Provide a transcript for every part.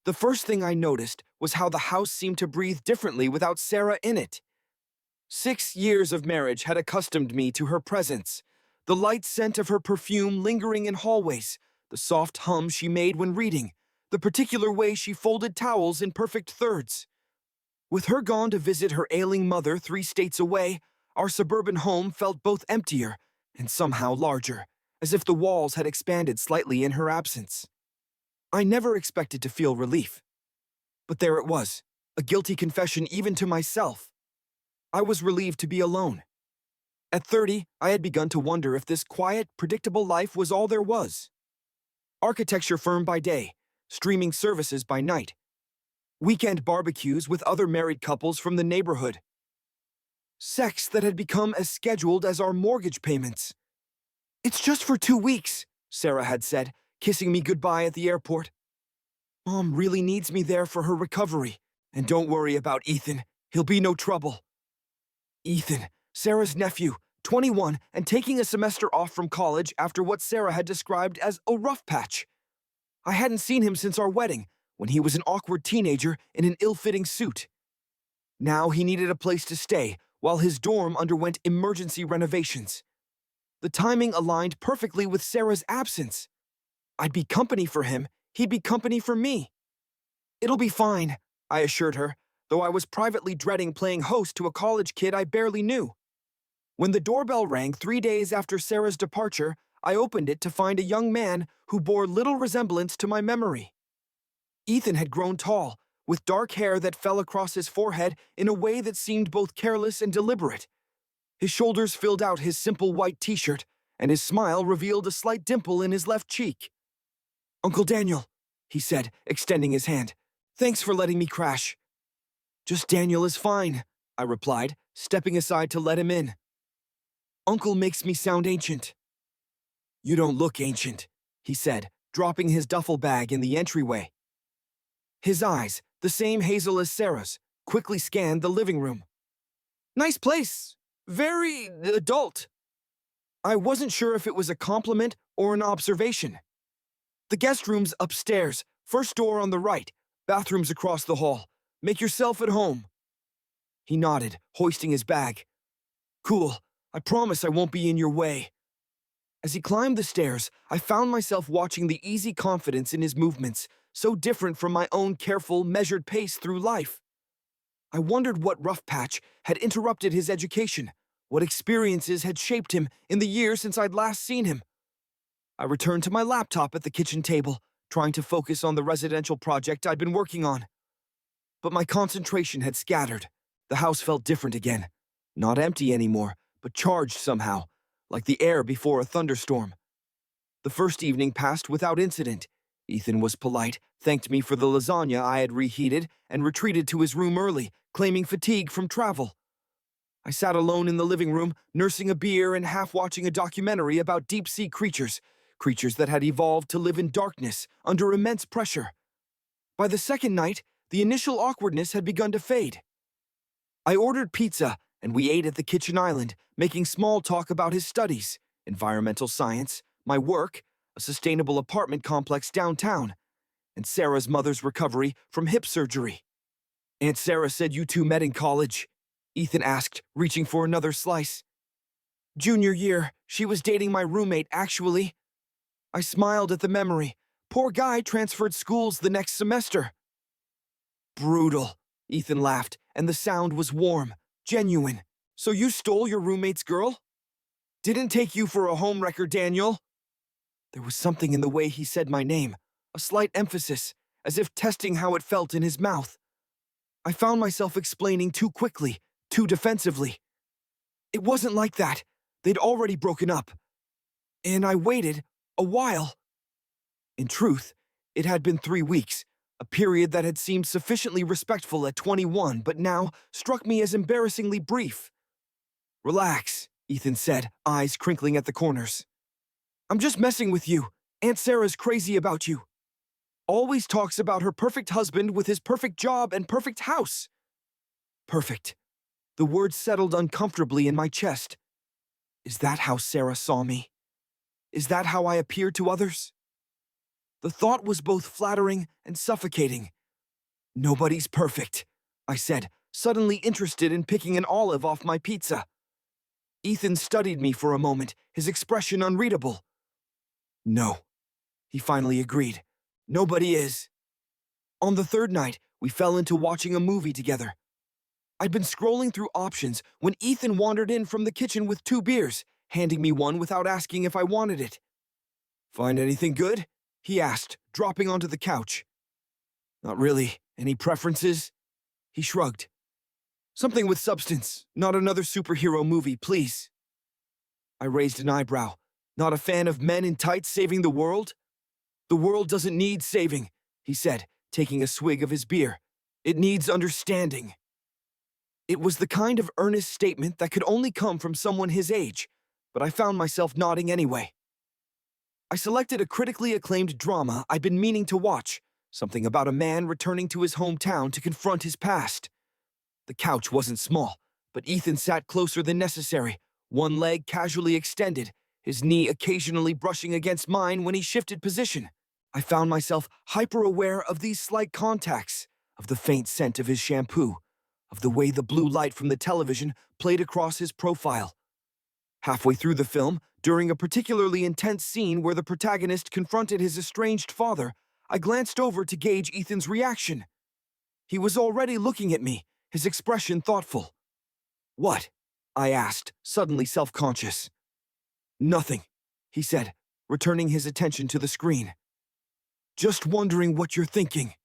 The first thing I noticed was how the house seemed to breathe differently without Sarah in it. 6 years of marriage had accustomed me to her presence, the light scent of her perfume lingering in hallways, the soft hum she made when reading, the particular way she folded towels in perfect thirds. With her gone to visit her ailing mother 3 states away, our suburban home felt both emptier and somehow larger, as if the walls had expanded slightly in her absence. I never expected to feel relief. But there it was, a guilty confession even to myself. I was relieved to be alone. At 30, I had begun to wonder if this quiet, predictable life was all there was. Architecture firm by day, streaming services by night, weekend barbecues with other married couples from the neighborhood. Sex that had become as scheduled as our mortgage payments. "It's just for 2 weeks," Sarah had said, kissing me goodbye at the airport. "Mom really needs me there for her recovery. And don't worry about Ethan, he'll be no trouble." Ethan, Sarah's nephew, 21, and taking a semester off from college after what Sarah had described as a rough patch. I hadn't seen him since our wedding, when he was an awkward teenager in an ill-fitting suit. Now he needed a place to stay while his dorm underwent emergency renovations. The timing aligned perfectly with Sarah's absence. I'd be company for him, he'd be company for me. "It'll be fine," I assured her, though I was privately dreading playing host to a college kid I barely knew. When the doorbell rang 3 days after Sarah's departure, I opened it to find a young man who bore little resemblance to my memory. Ethan had grown tall, with dark hair that fell across his forehead in a way that seemed both careless and deliberate. His shoulders filled out his simple white t-shirt, and his smile revealed a slight dimple in his left cheek. "Uncle Daniel," he said, extending his hand. "Thanks for letting me crash." "Just Daniel is fine," I replied, stepping aside to let him in. "Uncle makes me sound ancient." "You don't look ancient," he said, dropping his duffel bag in the entryway. His eyes, the same hazel as Sarah's, quickly scanned the living room. "Nice place. Very adult." I wasn't sure if it was a compliment or an observation. "The guest room's upstairs, first door on the right, bathrooms across the hall. Make yourself at home." He nodded, hoisting his bag. "Cool. I promise I won't be in your way." As he climbed the stairs, I found myself watching the easy confidence in his movements, so different from my own careful, measured pace through life. I wondered what rough patch had interrupted his education, what experiences had shaped him in the years since I'd last seen him. I returned to my laptop at the kitchen table, trying to focus on the residential project I'd been working on. But my concentration had scattered. The house felt different again. Not empty anymore, but charged somehow, like the air before a thunderstorm. The first evening passed without incident. Ethan was polite, thanked me for the lasagna I had reheated, and retreated to his room early, claiming fatigue from travel. I sat alone in the living room, nursing a beer and half-watching a documentary about deep-sea creatures, creatures that had evolved to live in darkness, under immense pressure. By the second night, the initial awkwardness had begun to fade. I ordered pizza, and we ate at the kitchen island, making small talk about his studies, environmental science, my work, a sustainable apartment complex downtown, and Sarah's mother's recovery from hip surgery. "Aunt Sarah said you two met in college?" Ethan asked, reaching for another slice. "Junior year, she was dating my roommate, actually." I smiled at the memory. Poor guy transferred schools the next semester. "Brutal," Ethan laughed, and the sound was warm, genuine. "So you stole your roommate's girl?" "Didn't take you for a homewrecker, Daniel." There was something in the way he said my name, a slight emphasis, as if testing how it felt in his mouth. I found myself explaining too quickly, too defensively. "It wasn't like that. They'd already broken up. And I waited a while." In truth, it had been 3 weeks, a period that had seemed sufficiently respectful at 21, but now struck me as embarrassingly brief. "Relax," Ethan said, eyes crinkling at the corners. "I'm just messing with you. Aunt Sarah's crazy about you. Always talks about her perfect husband with his perfect job and perfect house." Perfect. The words settled uncomfortably in my chest. Is that how Sarah saw me? Is that how I appeared to others? The thought was both flattering and suffocating. "Nobody's perfect," I said, suddenly interested in picking an olive off my pizza. Ethan studied me for a moment, his expression unreadable. "No," he finally agreed. "Nobody is." On the third night, we fell into watching a movie together. I'd been scrolling through options when Ethan wandered in from the kitchen with 2 beers, handing me one without asking if I wanted it. "Find anything good?" he asked, dropping onto the couch. "Not really. Any preferences?" He shrugged. "Something with substance, not another superhero movie, please." I raised an eyebrow. "Not a fan of men in tights saving the world?" "The world doesn't need saving," he said, taking a swig of his beer. "It needs understanding." It was the kind of earnest statement that could only come from someone his age, but I found myself nodding anyway. I selected a critically acclaimed drama I'd been meaning to watch, something about a man returning to his hometown to confront his past. The couch wasn't small, but Ethan sat closer than necessary, one leg casually extended, his knee occasionally brushing against mine when he shifted position. I found myself hyper-aware of these slight contacts, of the faint scent of his shampoo, of the way the blue light from the television played across his profile. Halfway through the film, during a particularly intense scene where the protagonist confronted his estranged father, I glanced over to gauge Ethan's reaction. He was already looking at me, his expression thoughtful. "What?" I asked, suddenly self-conscious. "Nothing," he said, returning his attention to the screen. "Just wondering what you're thinking."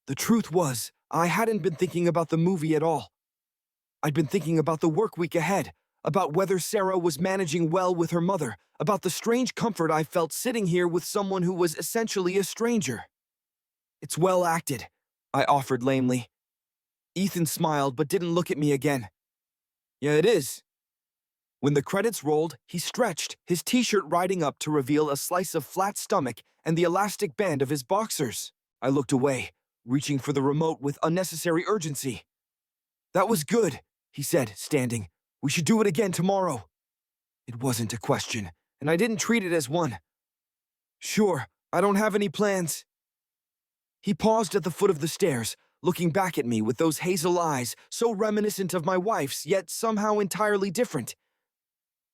The truth was, I hadn't been thinking about the movie at all. I'd been thinking about the work week ahead, about whether Sarah was managing well with her mother, about the strange comfort I felt sitting here with someone who was essentially a stranger. "It's well acted," I offered lamely. Ethan smiled but didn't look at me again. "Yeah, it is." When the credits rolled, he stretched, his t-shirt riding up to reveal a slice of flat stomach and the elastic band of his boxers. I looked away, reaching for the remote with unnecessary urgency. "That was good," he said, standing. "We should do it again tomorrow." It wasn't a question, and I didn't treat it as one. "Sure, I don't have any plans." He paused at the foot of the stairs, looking back at me with those hazel eyes so reminiscent of my wife's, yet somehow entirely different.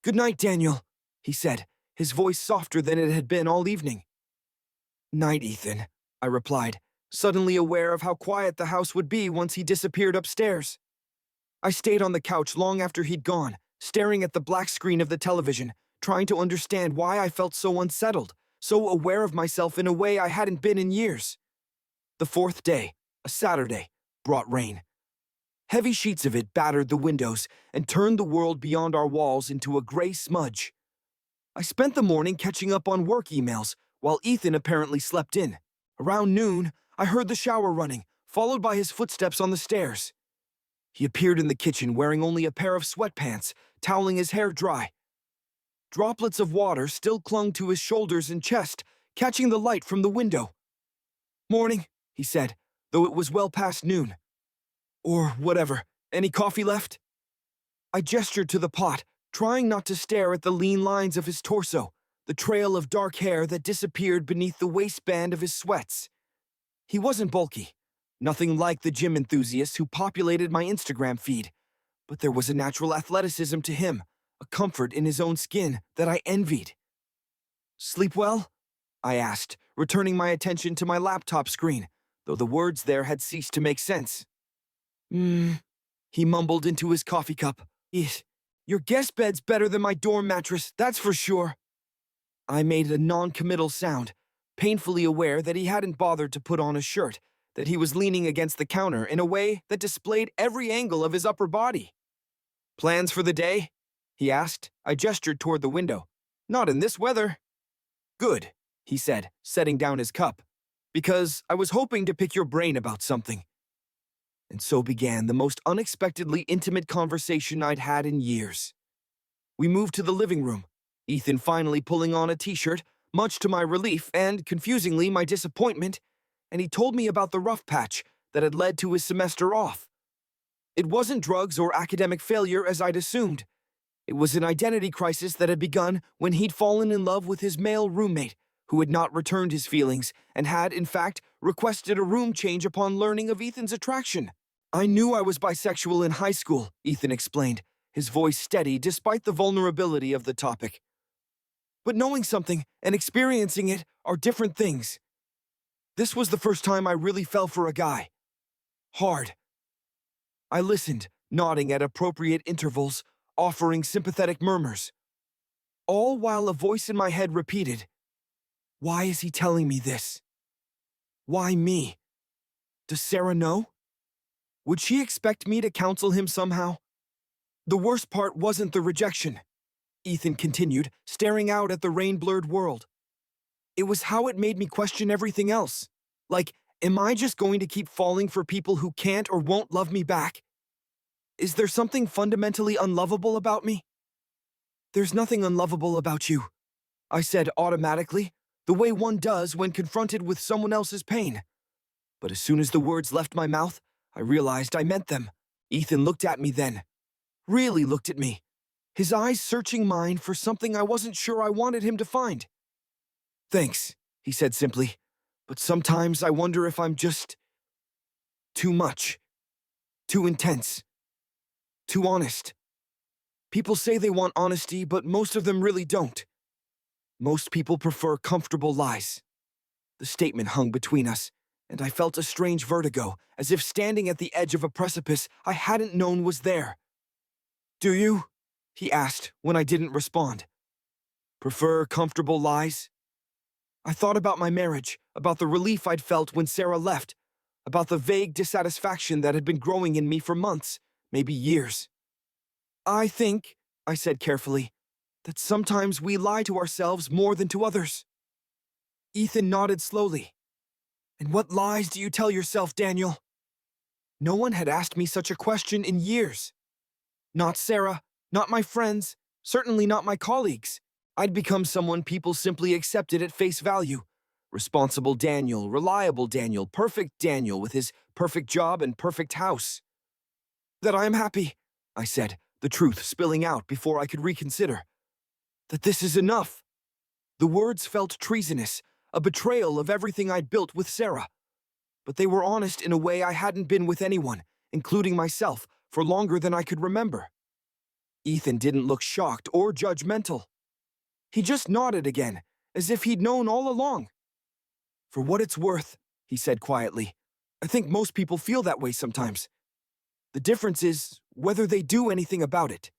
"Good night, Daniel," he said, his voice softer than it had been all evening. "Night, Ethan," I replied, suddenly aware of how quiet the house would be once he disappeared upstairs. I stayed on the couch long after he'd gone, staring at the black screen of the television, trying to understand why I felt so unsettled, so aware of myself in a way I hadn't been in years. The fourth day, a Saturday, brought rain. Heavy sheets of it battered the windows and turned the world beyond our walls into a gray smudge. I spent the morning catching up on work emails, while Ethan apparently slept in. Around noon, I heard the shower running, followed by his footsteps on the stairs. He appeared in the kitchen wearing only a pair of sweatpants, toweling his hair dry. Droplets of water still clung to his shoulders and chest, catching the light from the window. "Morning," he said, though it was well past noon. "Or whatever. Any coffee left?" I gestured to the pot, trying not to stare at the lean lines of his torso, the trail of dark hair that disappeared beneath the waistband of his sweats. He wasn't bulky, nothing like the gym enthusiast who populated my Instagram feed, but there was a natural athleticism to him, a comfort in his own skin that I envied. "Sleep well?" I asked, returning my attention to my laptop screen, though the words there had ceased to make sense. He mumbled into his coffee cup. Your guest bed's better than my dorm mattress, that's for sure." I made a non-committal sound, painfully aware that he hadn't bothered to put on a shirt, that he was leaning against the counter in a way that displayed every angle of his upper body. "Plans for the day?" he asked. I gestured toward the window. "Not in this weather." "Good," he said, setting down his cup, "because I was hoping to pick your brain about something." And so began the most unexpectedly intimate conversation I'd had in years. We moved to the living room, Ethan finally pulling on a t-shirt, much to my relief and, confusingly, my disappointment, and he told me about the rough patch that had led to his semester off. It wasn't drugs or academic failure as I'd assumed. It was an identity crisis that had begun when he'd fallen in love with his male roommate, who had not returned his feelings and had, in fact, requested a room change upon learning of Ethan's attraction. I knew I was bisexual in high school, Ethan explained, his voice steady despite the vulnerability of the topic. But knowing something and experiencing it are different things. This was the first time I really fell for a guy. Hard. I listened, nodding at appropriate intervals, offering sympathetic murmurs. All while a voice in my head repeated, "Why is he telling me this? Why me? Does Sarah know? Would she expect me to counsel him somehow?" The worst part wasn't the rejection, Ethan continued, staring out at the rain-blurred world. It was how it made me question everything else. Like, am I just going to keep falling for people who can't or won't love me back? Is there something fundamentally unlovable about me? "There's nothing unlovable about you," I said automatically, the way one does when confronted with someone else's pain. But as soon as the words left my mouth, I realized I meant them. Ethan looked at me then. Really looked at me, his eyes searching mine for something I wasn't sure I wanted him to find. "Thanks," he said simply, "but sometimes I wonder if I'm just too much, too intense, too honest. People say they want honesty, but most of them really don't. Most people prefer comfortable lies." The statement hung between us, and I felt a strange vertigo, as if standing at the edge of a precipice I hadn't known was there. "Do you?" he asked when I didn't respond. "Prefer comfortable lies?" I thought about my marriage, about the relief I'd felt when Sarah left, about the vague dissatisfaction that had been growing in me for months, maybe years. "I think," I said carefully, "that sometimes we lie to ourselves more than to others." Ethan nodded slowly. "And what lies do you tell yourself, Daniel?" No one had asked me such a question in years. Not Sarah, not my friends, certainly not my colleagues. I'd become someone people simply accepted at face value. Responsible Daniel, reliable Daniel, perfect Daniel with his perfect job and perfect house. "That I am happy," I said, the truth spilling out before I could reconsider. "That this is enough." The words felt treasonous, a betrayal of everything I'd built with Sarah. But they were honest in a way I hadn't been with anyone, including myself, for longer than I could remember. Ethan didn't look shocked or judgmental. He just nodded again, as if he'd known all along. "For what it's worth," he said quietly, "I think most people feel that way sometimes. The difference is whether they do anything about it."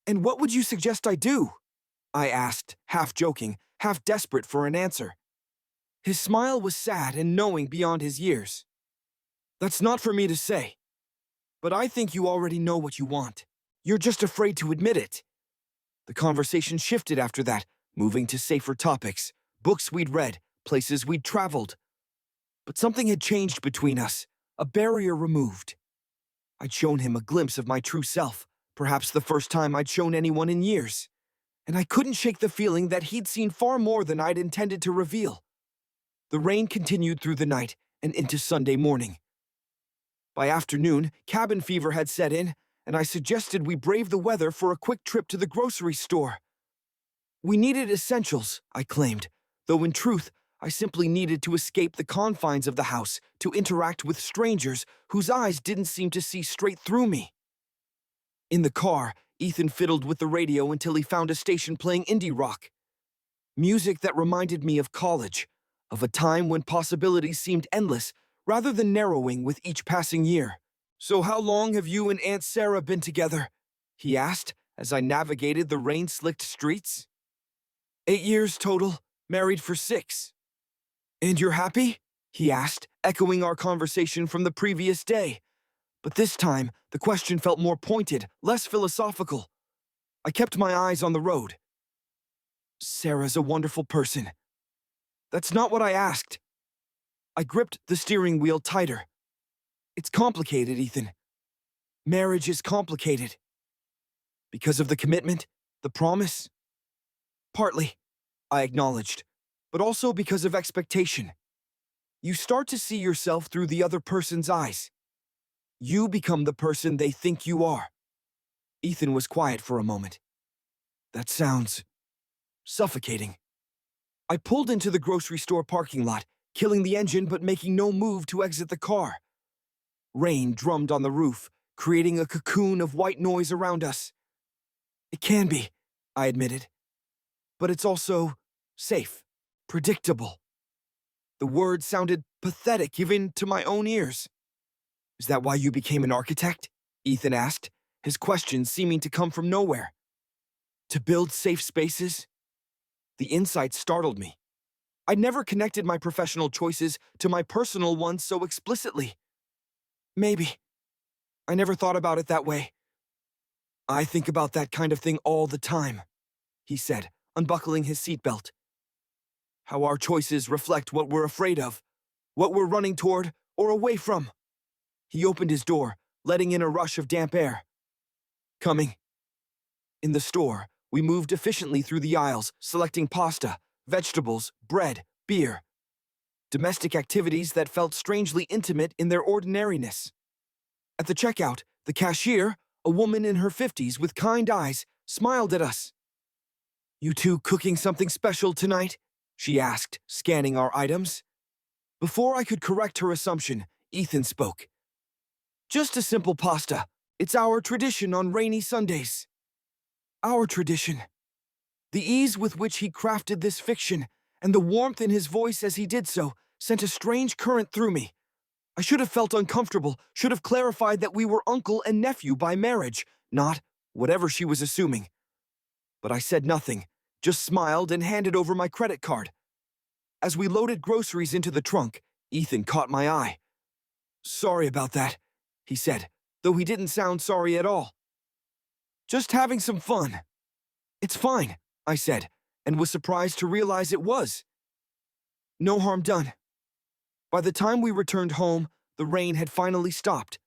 "And what would you suggest I do?" I asked, half joking, half desperate for an answer. His smile was sad and knowing beyond his years. "That's not for me to say. But I think you already know what you want. You're just afraid to admit it." The conversation shifted after that, moving to safer topics, books we'd read, places we'd traveled. But something had changed between us, a barrier removed. I'd shown him a glimpse of my true self, perhaps the first time I'd shown anyone in years. And I couldn't shake the feeling that he'd seen far more than I'd intended to reveal. The rain continued through the night and into Sunday morning. By afternoon, cabin fever had set in, and I suggested we brave the weather for a quick trip to the grocery store. We needed essentials, I claimed, though in truth, I simply needed to escape the confines of the house to interact with strangers whose eyes didn't seem to see straight through me. In the car, Ethan fiddled with the radio until he found a station playing indie rock. Music that reminded me of college, of a time when possibilities seemed endless rather than narrowing with each passing year. "So how long have you and Aunt Sarah been together?" he asked as I navigated the rain-slicked streets. 8 years total, married for 6. "And you're happy?" he asked, echoing our conversation from the previous day. But this time, the question felt more pointed, less philosophical. I kept my eyes on the road. "Sarah's a wonderful person." "That's not what I asked." I gripped the steering wheel tighter. "It's complicated, Ethan. Marriage is complicated." "Because of the commitment? The promise?" "Partly," I acknowledged, "but also because of expectation. You start to see yourself through the other person's eyes. You become the person they think you are." Ethan was quiet for a moment. "That sounds suffocating." I pulled into the grocery store parking lot, killing the engine but making no move to exit the car. Rain drummed on the roof, creating a cocoon of white noise around us. It can be, I admitted. But it's also safe, predictable. The word sounded pathetic even to my own ears. Is that why you became an architect? Ethan asked, his question seeming to come from nowhere. To build safe spaces? The insight startled me. I'd never connected my professional choices to my personal ones so explicitly. Maybe. I never thought about it that way. I think about that kind of thing all the time, he said, unbuckling his seatbelt. How our choices reflect what we're afraid of, what we're running toward or away from. He opened his door, letting in a rush of damp air. Coming. In the store, we moved efficiently through the aisles, selecting pasta, vegetables, bread, beer. Domestic activities that felt strangely intimate in their ordinariness. At the checkout, the cashier, a woman in her 50s with kind eyes, smiled at us. You two cooking something special tonight? She asked, scanning our items. Before I could correct her assumption, Ethan spoke. Just a simple pasta. It's our tradition on rainy Sundays. Our tradition. The ease with which he crafted this fiction, and the warmth in his voice as he did so, sent a strange current through me. I should have felt uncomfortable, should have clarified that we were uncle and nephew by marriage, not whatever she was assuming. But I said nothing, just smiled and handed over my credit card. As we loaded groceries into the trunk, Ethan caught my eye. Sorry about that, he said, though he didn't sound sorry at all. Just having some fun. It's fine, I said, and was surprised to realize it was. No harm done. By the time we returned home, the rain had finally stopped.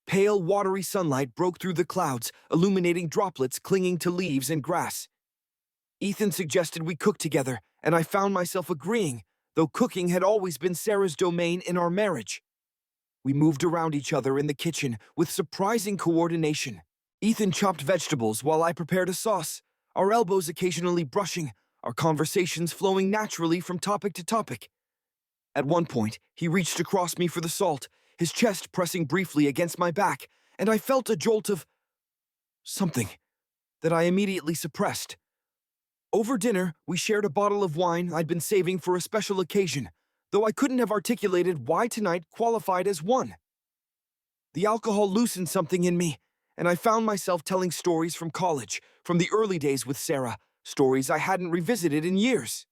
Pale, watery sunlight broke through the clouds, illuminating droplets clinging to leaves and grass. Ethan suggested we cook together, and I found myself agreeing, though cooking had always been Sarah's domain in our marriage. We moved around each other in the kitchen with surprising coordination. Ethan chopped vegetables while I prepared a sauce, our elbows occasionally brushing, our conversations flowing naturally from topic to topic. At one point, he reached across me for the salt, his chest pressing briefly against my back, and I felt a jolt of something that I immediately suppressed. Over dinner, we shared a bottle of wine I'd been saving for a special occasion, though I couldn't have articulated why tonight qualified as one. The alcohol loosened something in me, and I found myself telling stories from college, from the early days with Sarah, stories I hadn't revisited in years.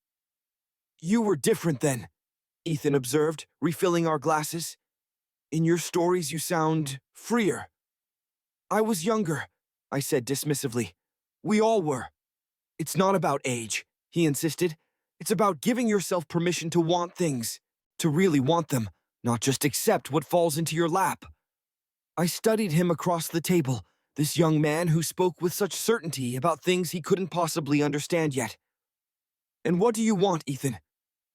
You were different then, Ethan observed, refilling our glasses. In your stories you sound freer. I was younger, I said dismissively. We all were. It's not about age, he insisted. It's about giving yourself permission to want things, to really want them, not just accept what falls into your lap. I studied him across the table, this young man who spoke with such certainty about things he couldn't possibly understand yet. And what do you want, Ethan?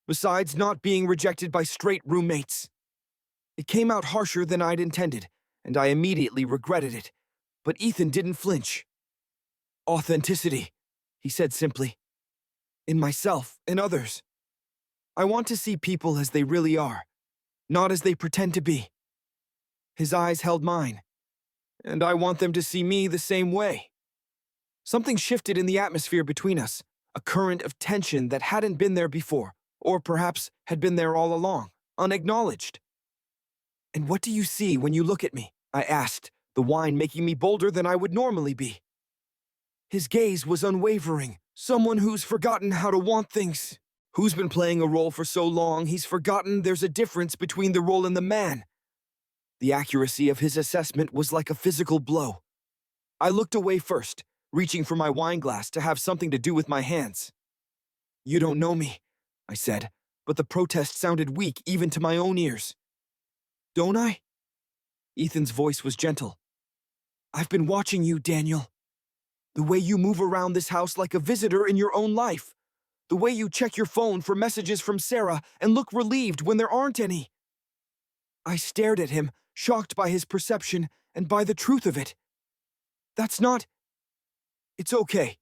Besides not being rejected by straight roommates? It came out harsher than I'd intended, and I immediately regretted it. But Ethan didn't flinch. Authenticity, he said simply. In myself and others. I want to see people as they really are, not as they pretend to be. His eyes held mine, and I want them to see me the same way. Something shifted in the atmosphere between us, a current of tension that hadn't been there before, or perhaps had been there all along, unacknowledged. And what do you see when you look at me? I asked, the wine making me bolder than I would normally be. His gaze was unwavering, someone who's forgotten how to want things, who's been playing a role for so long he's forgotten there's a difference between the role and the man. The accuracy of his assessment was like a physical blow. I looked away first, reaching for my wine glass to have something to do with my hands. You don't know me, I said, but the protest sounded weak even to my own ears. Don't I? Ethan's voice was gentle. I've been watching you, Daniel. The way you move around this house like a visitor in your own life. The way you check your phone for messages from Sarah and look relieved when there aren't any. I stared at him, shocked by his perception and by the truth of it. That's not... It's okay,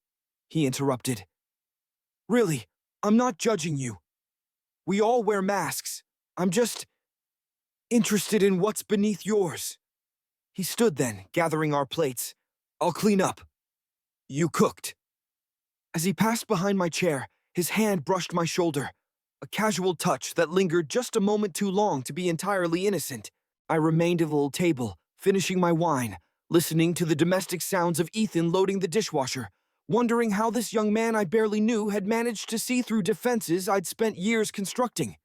he interrupted. Really, I'm not judging you. We all wear masks. I'm just interested in what's beneath yours. He stood then, gathering our plates. I'll clean up. You cooked. As he passed behind my chair, his hand brushed my shoulder, a casual touch that lingered just a moment too long to be entirely innocent. I remained at the little table, finishing my wine, listening to the domestic sounds of Ethan loading the dishwasher, wondering how this young man I barely knew had managed to see through defenses I'd spent years constructing.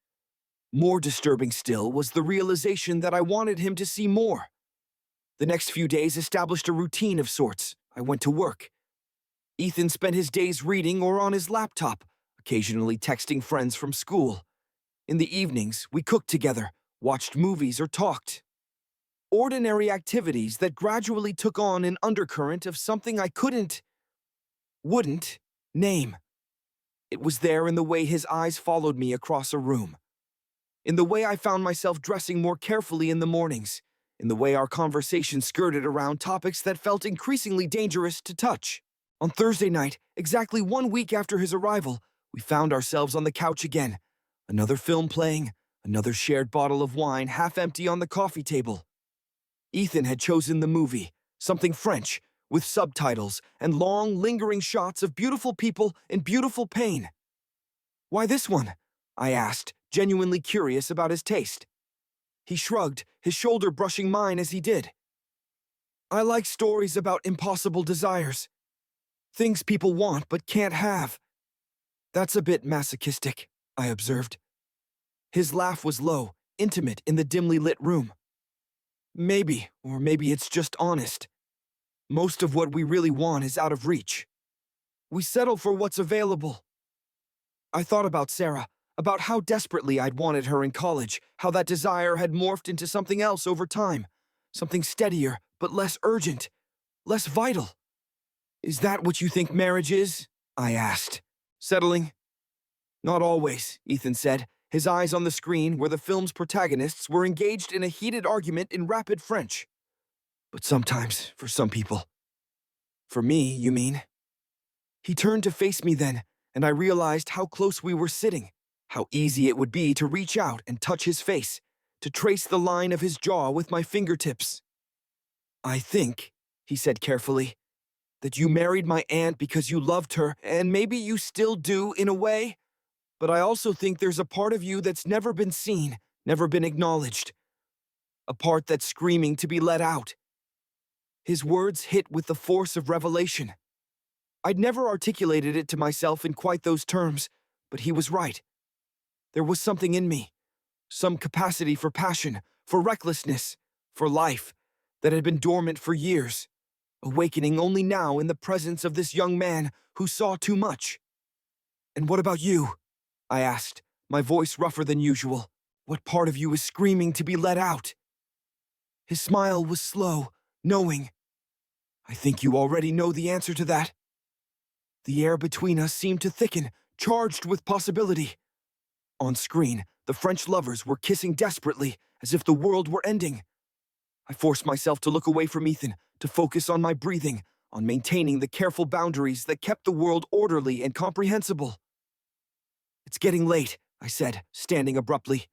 More disturbing still was the realization that I wanted him to see more. The next few days established a routine of sorts. I went to work. Ethan spent his days reading or on his laptop, occasionally texting friends from school. In the evenings, we cooked together, watched movies, or talked. Ordinary activities that gradually took on an undercurrent of something I wouldn't name. It was there in the way his eyes followed me across a room, in the way I found myself dressing more carefully in the mornings, in the way our conversation skirted around topics that felt increasingly dangerous to touch. On Thursday night, exactly 1 week after his arrival, we found ourselves on the couch again. Another film playing, another shared bottle of wine half empty on the coffee table. Ethan had chosen the movie, something French, with subtitles and long, lingering shots of beautiful people in beautiful pain. Why this one? I asked, genuinely curious about his taste. He shrugged, his shoulder brushing mine as he did. I like stories about impossible desires. Things people want but can't have. That's a bit masochistic, I observed. His laugh was low, intimate in the dimly lit room. Maybe, or maybe it's just honest. Most of what we really want is out of reach. We settle for what's available. I thought about Sarah, about how desperately I'd wanted her in college, how that desire had morphed into something else over time, something steadier but less urgent, less vital. Is that what you think marriage is? I asked. Settling? Not always, Ethan said, his eyes on the screen where the film's protagonists were engaged in a heated argument in rapid French. But sometimes, for some people. For me, you mean? He turned to face me then, and I realized how close we were sitting, how easy it would be to reach out and touch his face, to trace the line of his jaw with my fingertips. I think, he said carefully, that you married my aunt because you loved her, and maybe you still do in a way, but I also think there's a part of you that's never been seen, never been acknowledged. A part that's screaming to be let out. His words hit with the force of revelation. I'd never articulated it to myself in quite those terms, but he was right. There was something in me, some capacity for passion, for recklessness, for life, that had been dormant for years, awakening only now in the presence of this young man who saw too much. And what about you? I asked, my voice rougher than usual. What part of you is screaming to be let out? His smile was slow, knowing. I think you already know the answer to that. The air between us seemed to thicken, charged with possibility. On screen, the French lovers were kissing desperately, as if the world were ending. I forced myself to look away from Ethan, to focus on my breathing, on maintaining the careful boundaries that kept the world orderly and comprehensible. It's getting late, I said, standing abruptly.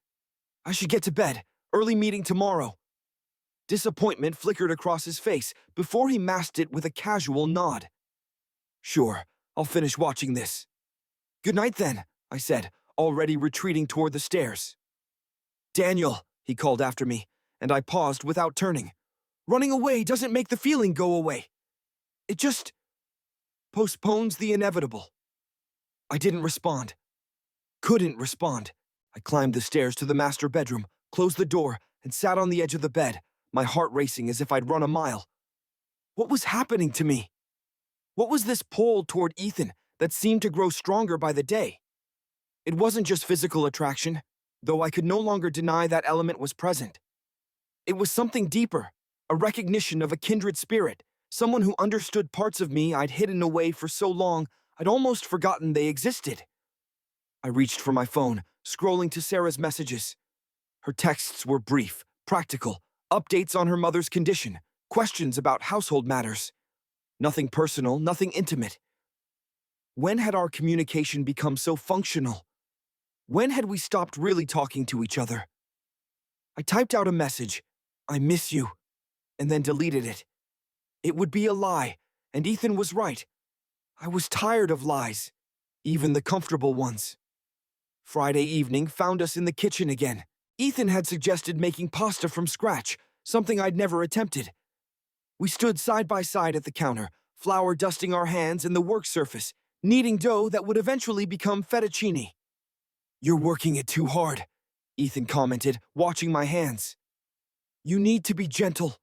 I should get to bed. Early meeting tomorrow. Disappointment flickered across his face before he masked it with a casual nod. Sure, I'll finish watching this. Good night then, I said, already retreating toward the stairs. Daniel, he called after me, and I paused without turning. Running away doesn't make the feeling go away. It just postpones the inevitable. I didn't respond. Couldn't respond. I climbed the stairs to the master bedroom, closed the door, and sat on the edge of the bed, my heart racing as if I'd run a mile. What was happening to me? What was this pull toward Ethan that seemed to grow stronger by the day? It wasn't just physical attraction, though I could no longer deny that element was present. It was something deeper, a recognition of a kindred spirit, someone who understood parts of me I'd hidden away for so long I'd almost forgotten they existed. I reached for my phone, scrolling to Sarah's messages. Her texts were brief, practical, updates on her mother's condition, questions about household matters. Nothing personal, nothing intimate. When had our communication become so functional? When had we stopped really talking to each other? I typed out a message, "I miss you," and then deleted it. It would be a lie, and Ethan was right. I was tired of lies, even the comfortable ones. Friday evening found us in the kitchen again. Ethan had suggested making pasta from scratch, something I'd never attempted. We stood side by side at the counter, flour dusting our hands and the work surface, kneading dough that would eventually become fettuccine. "You're working it too hard," Ethan commented, watching my hands. "You need to be gentle."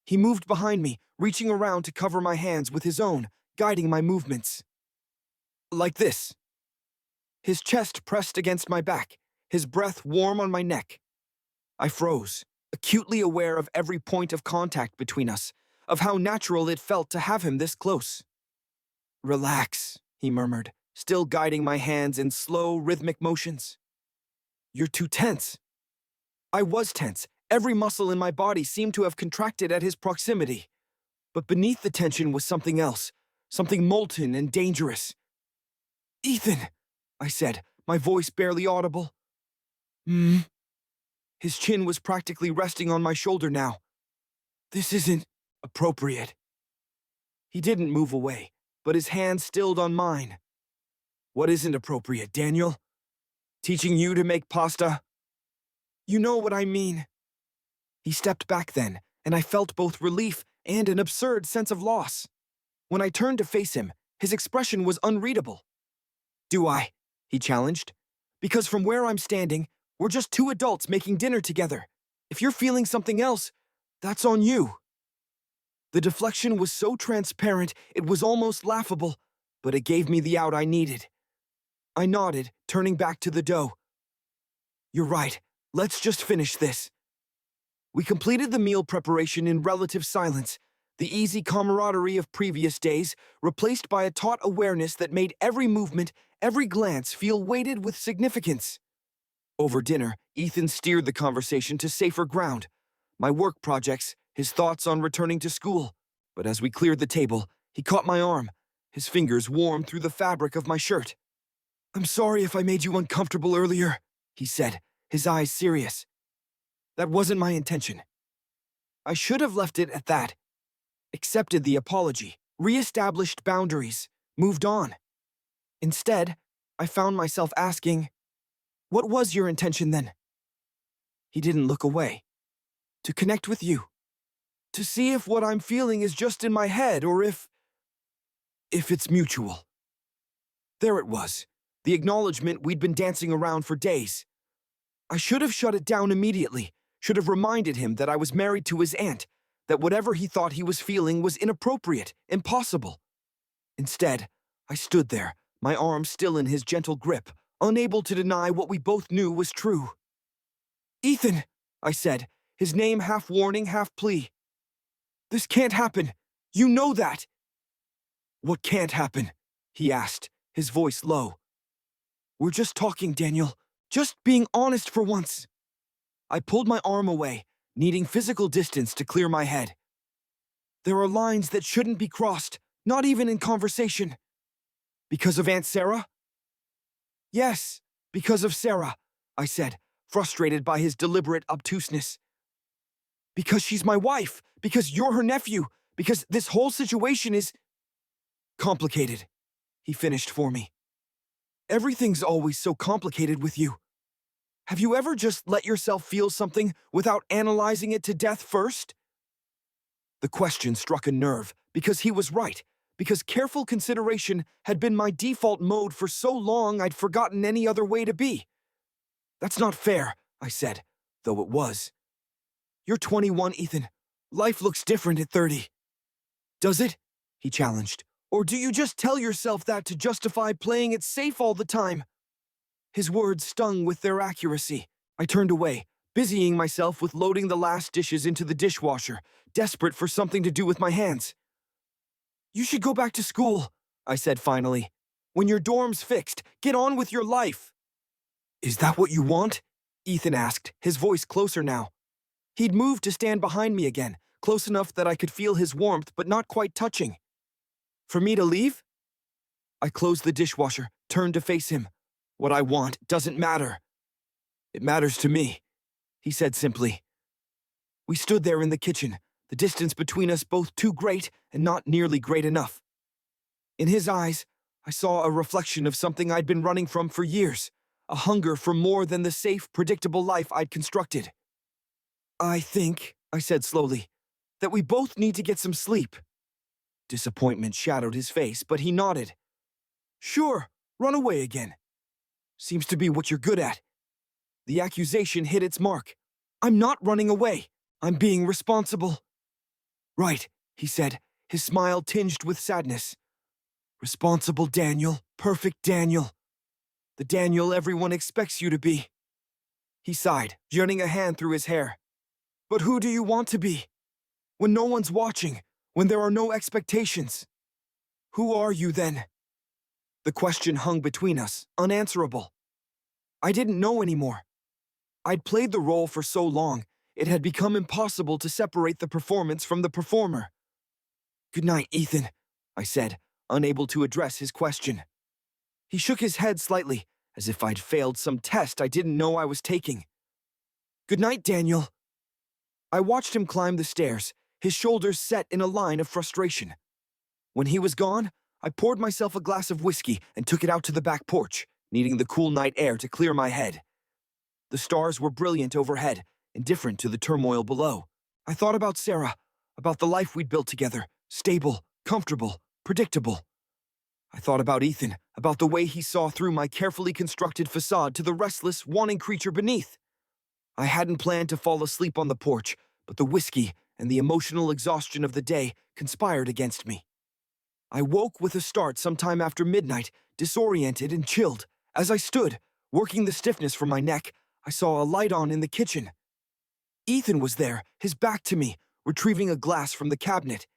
He moved behind me, reaching around to cover my hands with his own, guiding my movements. Like this. His chest pressed against my back, his breath warm on my neck. I froze, acutely aware of every point of contact between us, of how natural it felt to have him this close. "Relax," he murmured, still guiding my hands in slow, rhythmic motions. "You're too tense." I was tense. Every muscle in my body seemed to have contracted at his proximity. But beneath the tension was something else, something molten and dangerous. "Ethan," I said, my voice barely audible. "Hmm?" His chin was practically resting on my shoulder now. "This isn't appropriate." He didn't move away, but his hand stilled on mine. "What isn't appropriate, Daniel? Teaching you to make pasta?" "You know what I mean." He stepped back then, and I felt both relief and an absurd sense of loss. When I turned to face him, his expression was unreadable. "Do I?" he challenged. "Because from where I'm standing, we're just two adults making dinner together. If you're feeling something else, that's on you." The deflection was so transparent it was almost laughable, but it gave me the out I needed. I nodded, turning back to the dough. "You're right. Let's just finish this." We completed the meal preparation in relative silence, the easy camaraderie of previous days replaced by a taut awareness that made every movement, every glance feel weighted with significance. Over dinner, Ethan steered the conversation to safer ground. My work projects, his thoughts on returning to school. But as we cleared the table, he caught my arm. His fingers warmed through the fabric of my shirt. "I'm sorry if I made you uncomfortable earlier," he said, his eyes serious. "That wasn't my intention." I should have left it at that. Accepted the apology, re-established boundaries, moved on. Instead, I found myself asking, "What was your intention then?" He didn't look away. "To connect with you. To see if what I'm feeling is just in my head or if it's mutual." There it was, the acknowledgement we'd been dancing around for days. I should have shut it down immediately, should have reminded him that I was married to his aunt, that whatever he thought he was feeling was inappropriate, impossible. Instead, I stood there, my arm still in his gentle grip, unable to deny what we both knew was true. "Ethan," I said, his name half warning, half plea. "This can't happen. You know that." "What can't happen?" he asked, his voice low. "We're just talking, Daniel. Just being honest for once." I pulled my arm away, needing physical distance to clear my head. "There are lines that shouldn't be crossed, not even in conversation." "Because of Aunt Sarah?" "Yes, because of Sarah," I said, frustrated by his deliberate obtuseness. "Because she's my wife, because you're her nephew, because this whole situation is complicated," he finished for me. "Everything's always so complicated with you. Have you ever just let yourself feel something without analyzing it to death first?" The question struck a nerve, because he was right, because careful consideration had been my default mode for so long I'd forgotten any other way to be. "That's not fair," I said, though it was. "You're 21, Ethan. Life looks different at 30. "Does it?" he challenged. "Or do you just tell yourself that to justify playing it safe all the time?" His words stung with their accuracy. I turned away, busying myself with loading the last dishes into the dishwasher, desperate for something to do with my hands. "You should go back to school," I said finally. "When your dorm's fixed, get on with your life." "Is that what you want?" Ethan asked, his voice closer now. He'd moved to stand behind me again, close enough that I could feel his warmth but not quite touching. "For me to leave?" I closed the dishwasher, turned to face him. What I want doesn't matter. It matters to me, he said simply. We stood there in the kitchen, the distance between us both too great and not nearly great enough. In his eyes, I saw a reflection of something I'd been running from for years, a hunger for more than the safe, predictable life I'd constructed. I think, I said slowly, that we both need to get some sleep. Disappointment shadowed his face, but he nodded. Sure, run away again. Seems to be what you're good at. The accusation hit its mark. I'm not running away. I'm being responsible. Right, he said, his smile tinged with sadness. Responsible Daniel, perfect Daniel. The Daniel everyone expects you to be. He sighed, running a hand through his hair. But who do you want to be? When no one's watching, when there are no expectations. Who are you then? The question hung between us, unanswerable. I didn't know anymore. I'd played the role for so long, it had become impossible to separate the performance from the performer. Good night, Ethan, I said, unable to address his question. He shook his head slightly, as if I'd failed some test I didn't know I was taking. Good night, Daniel. I watched him climb the stairs, his shoulders set in a line of frustration. When he was gone, I poured myself a glass of whiskey and took it out to the back porch, needing the cool night air to clear my head. The stars were brilliant overhead, indifferent to the turmoil below. I thought about Sarah, about the life we'd built together, stable, comfortable, predictable. I thought about Ethan, about the way he saw through my carefully constructed facade to the restless, wanting creature beneath. I hadn't planned to fall asleep on the porch, but the whiskey and the emotional exhaustion of the day conspired against me. I woke with a start sometime after midnight, disoriented and chilled. As I stood, working the stiffness from my neck, I saw a light on in the kitchen. Ethan was there, his back to me, retrieving a glass from the cabinet.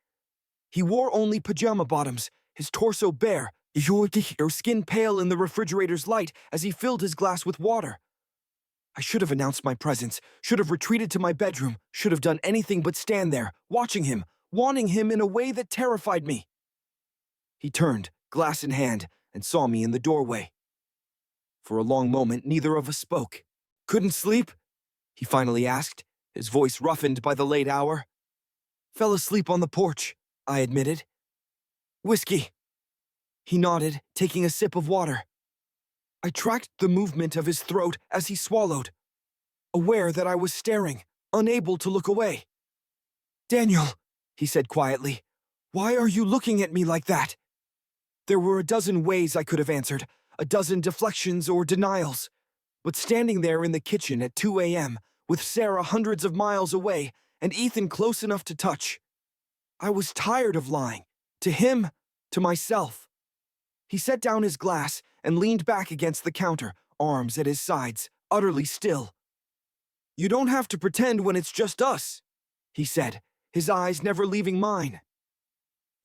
He wore only pajama bottoms, his torso bare, or skin pale in the refrigerator's light as he filled his glass with water. I should have announced my presence, should have retreated to my bedroom, should have done anything but stand there, watching him, wanting him in a way that terrified me. He turned, glass in hand, and saw me in the doorway. For a long moment, neither of us spoke. Couldn't sleep? He finally asked, his voice roughened by the late hour. Fell asleep on the porch, I admitted. Whiskey. He nodded, taking a sip of water. I tracked the movement of his throat as he swallowed, aware that I was staring, unable to look away. Daniel, he said quietly, why are you looking at me like that? There were a dozen ways I could have answered, a dozen deflections or denials. But standing there in the kitchen at 2 a.m., with Sarah hundreds of miles away and Ethan close enough to touch, I was tired of lying. To him, to myself. He set down his glass and leaned back against the counter, arms at his sides, utterly still. You don't have to pretend when it's just us, he said, his eyes never leaving mine.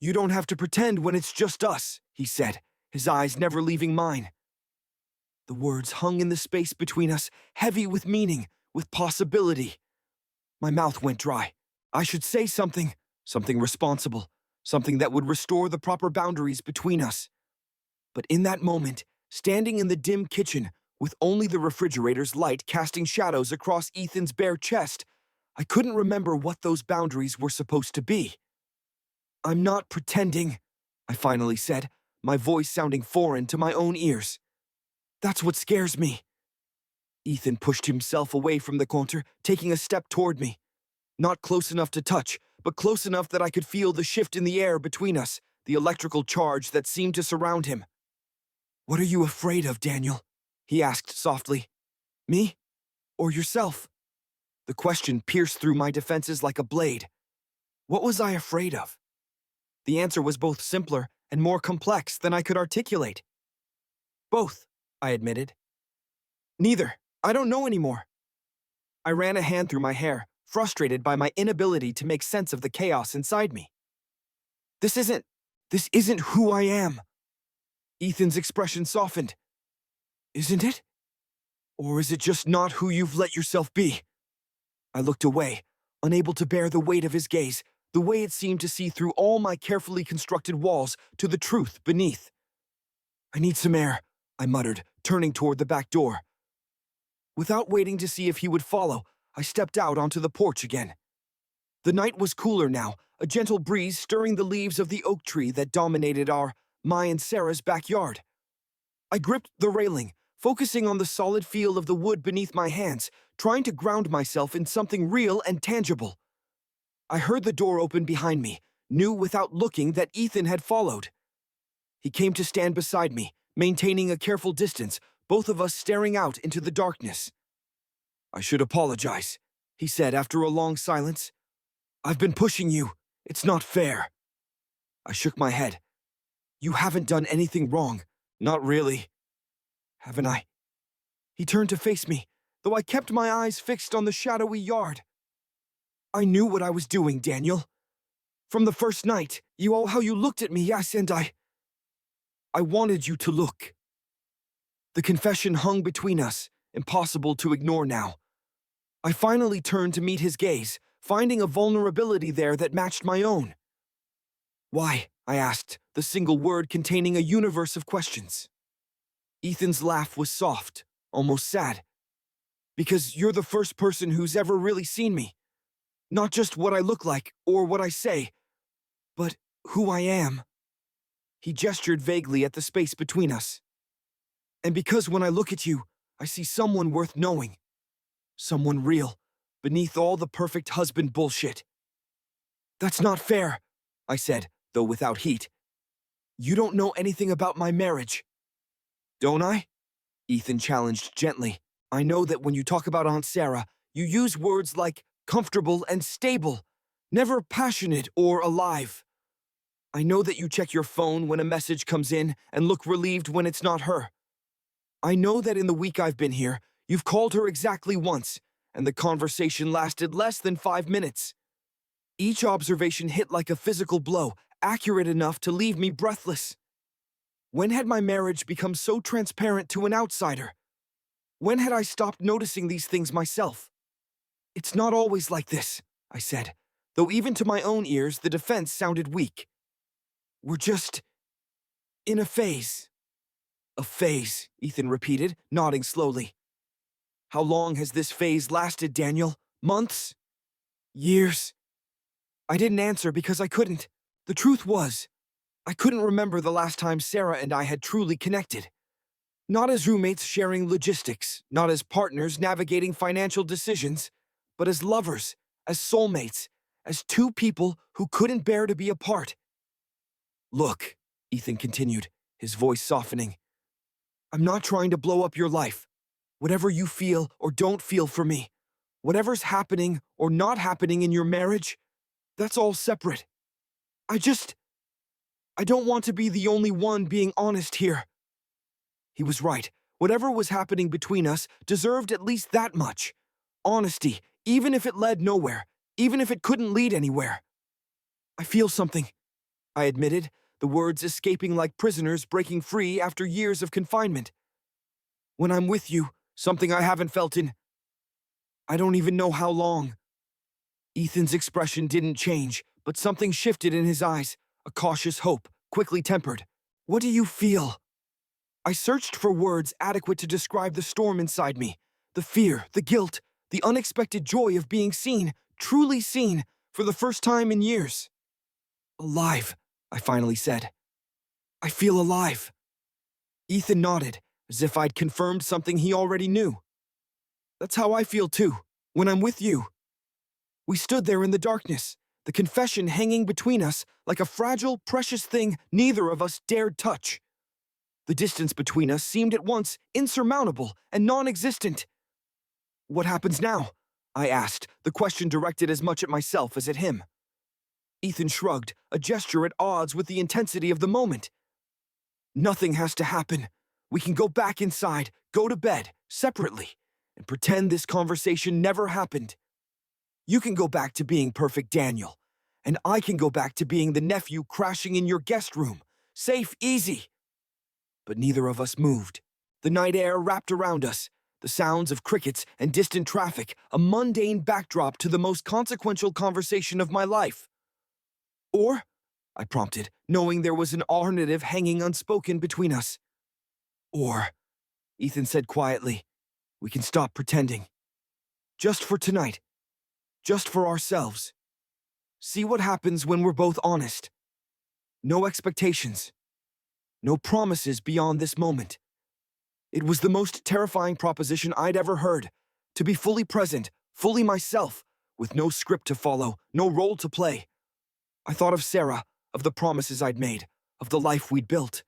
You don't have to pretend when it's just us, he said, his eyes never leaving mine. The words hung in the space between us, heavy with meaning, with possibility. My mouth went dry. I should say something, something responsible, something that would restore the proper boundaries between us. But in that moment, standing in the dim kitchen, with only the refrigerator's light casting shadows across Ethan's bare chest, I couldn't remember what those boundaries were supposed to be. I'm not pretending, I finally said, my voice sounding foreign to my own ears. That's what scares me. Ethan pushed himself away from the counter, taking a step toward me. Not close enough to touch, but close enough that I could feel the shift in the air between us, the electrical charge that seemed to surround him. What are you afraid of, Daniel? He asked softly. Me? Or yourself? The question pierced through my defenses like a blade. What was I afraid of? The answer was both simpler and more complex than I could articulate. Both, I admitted. Neither. I don't know anymore. I ran a hand through my hair, frustrated by my inability to make sense of the chaos inside me. This isn't who I am. Ethan's expression softened. Isn't it? Or is it just not who you've let yourself be? I looked away, unable to bear the weight of his gaze, the way it seemed to see through all my carefully constructed walls to the truth beneath. I need some air, I muttered, turning toward the back door. Without waiting to see if he would follow, I stepped out onto the porch again. The night was cooler now, a gentle breeze stirring the leaves of the oak tree that dominated my and Sarah's backyard. I gripped the railing, focusing on the solid feel of the wood beneath my hands, trying to ground myself in something real and tangible. I heard the door open behind me, knew without looking that Ethan had followed. He came to stand beside me, maintaining a careful distance, both of us staring out into the darkness. I should apologize, he said after a long silence. I've been pushing you. It's not fair. I shook my head. You haven't done anything wrong. Not really. Haven't I? He turned to face me, though I kept my eyes fixed on the shadowy yard. I knew what I was doing, Daniel. From the first night, how you looked at me, yes, and I wanted you to look. The confession hung between us, impossible to ignore now. I finally turned to meet his gaze, finding a vulnerability there that matched my own. Why? I asked, the single word containing a universe of questions. Ethan's laugh was soft, almost sad. Because you're the first person who's ever really seen me. Not just what I look like or what I say, but who I am. He gestured vaguely at the space between us. And because when I look at you, I see someone worth knowing. Someone real, beneath all the perfect husband bullshit. That's not fair, I said, though without heat. You don't know anything about my marriage. Don't I? Ethan challenged gently. I know that when you talk about Aunt Sarah, you use words like comfortable and stable, never passionate or alive. I know that you check your phone when a message comes in and look relieved when it's not her. I know that in the week I've been here, you've called her exactly once, and the conversation lasted less than 5 minutes. Each observation hit like a physical blow, accurate enough to leave me breathless. When had my marriage become so transparent to an outsider? When had I stopped noticing these things myself? It's not always like this, I said, though even to my own ears the defense sounded weak. We're just in a phase. A phase, Ethan repeated, nodding slowly. How long has this phase lasted, Daniel? Months? Years? I didn't answer because I couldn't. The truth was, I couldn't remember the last time Sarah and I had truly connected. Not as roommates sharing logistics, not as partners navigating financial decisions, but as lovers, as soulmates, as two people who couldn't bear to be apart. Look, Ethan continued, his voice softening. I'm not trying to blow up your life. Whatever you feel or don't feel for me, whatever's happening or not happening in your marriage, that's all separate. I don't want to be the only one being honest here. He was right. Whatever was happening between us deserved at least that much. Honesty, even if it led nowhere, even if it couldn't lead anywhere. I feel something, I admitted, the words escaping like prisoners breaking free after years of confinement. When I'm with you, something I haven't felt in I don't even know how long. Ethan's expression didn't change, but something shifted in his eyes, a cautious hope, quickly tempered. What do you feel? I searched for words adequate to describe the storm inside me, the fear, the guilt, the unexpected joy of being seen, truly seen, for the first time in years. Alive, I finally said. I feel alive. Ethan nodded, as if I'd confirmed something he already knew. That's how I feel too, when I'm with you. We stood there in the darkness, the confession hanging between us like a fragile, precious thing neither of us dared touch. The distance between us seemed at once insurmountable and non-existent. What happens now? I asked, the question directed as much at myself as at him. Ethan shrugged, a gesture at odds with the intensity of the moment. Nothing has to happen. We can go back inside, go to bed, separately, and pretend this conversation never happened. You can go back to being perfect Daniel, and I can go back to being the nephew crashing in your guest room, safe, easy. But neither of us moved. The night air wrapped around us, the sounds of crickets and distant traffic, a mundane backdrop to the most consequential conversation of my life. Or, I prompted, knowing there was an alternative hanging unspoken between us. Or, Ethan said quietly, we can stop pretending. Just for tonight. Just for ourselves. See what happens when we're both honest. No expectations. No promises beyond this moment. It was the most terrifying proposition I'd ever heard. To be fully present, fully myself, with no script to follow, no role to play. I thought of Sarah, of the promises I'd made, of the life we'd built.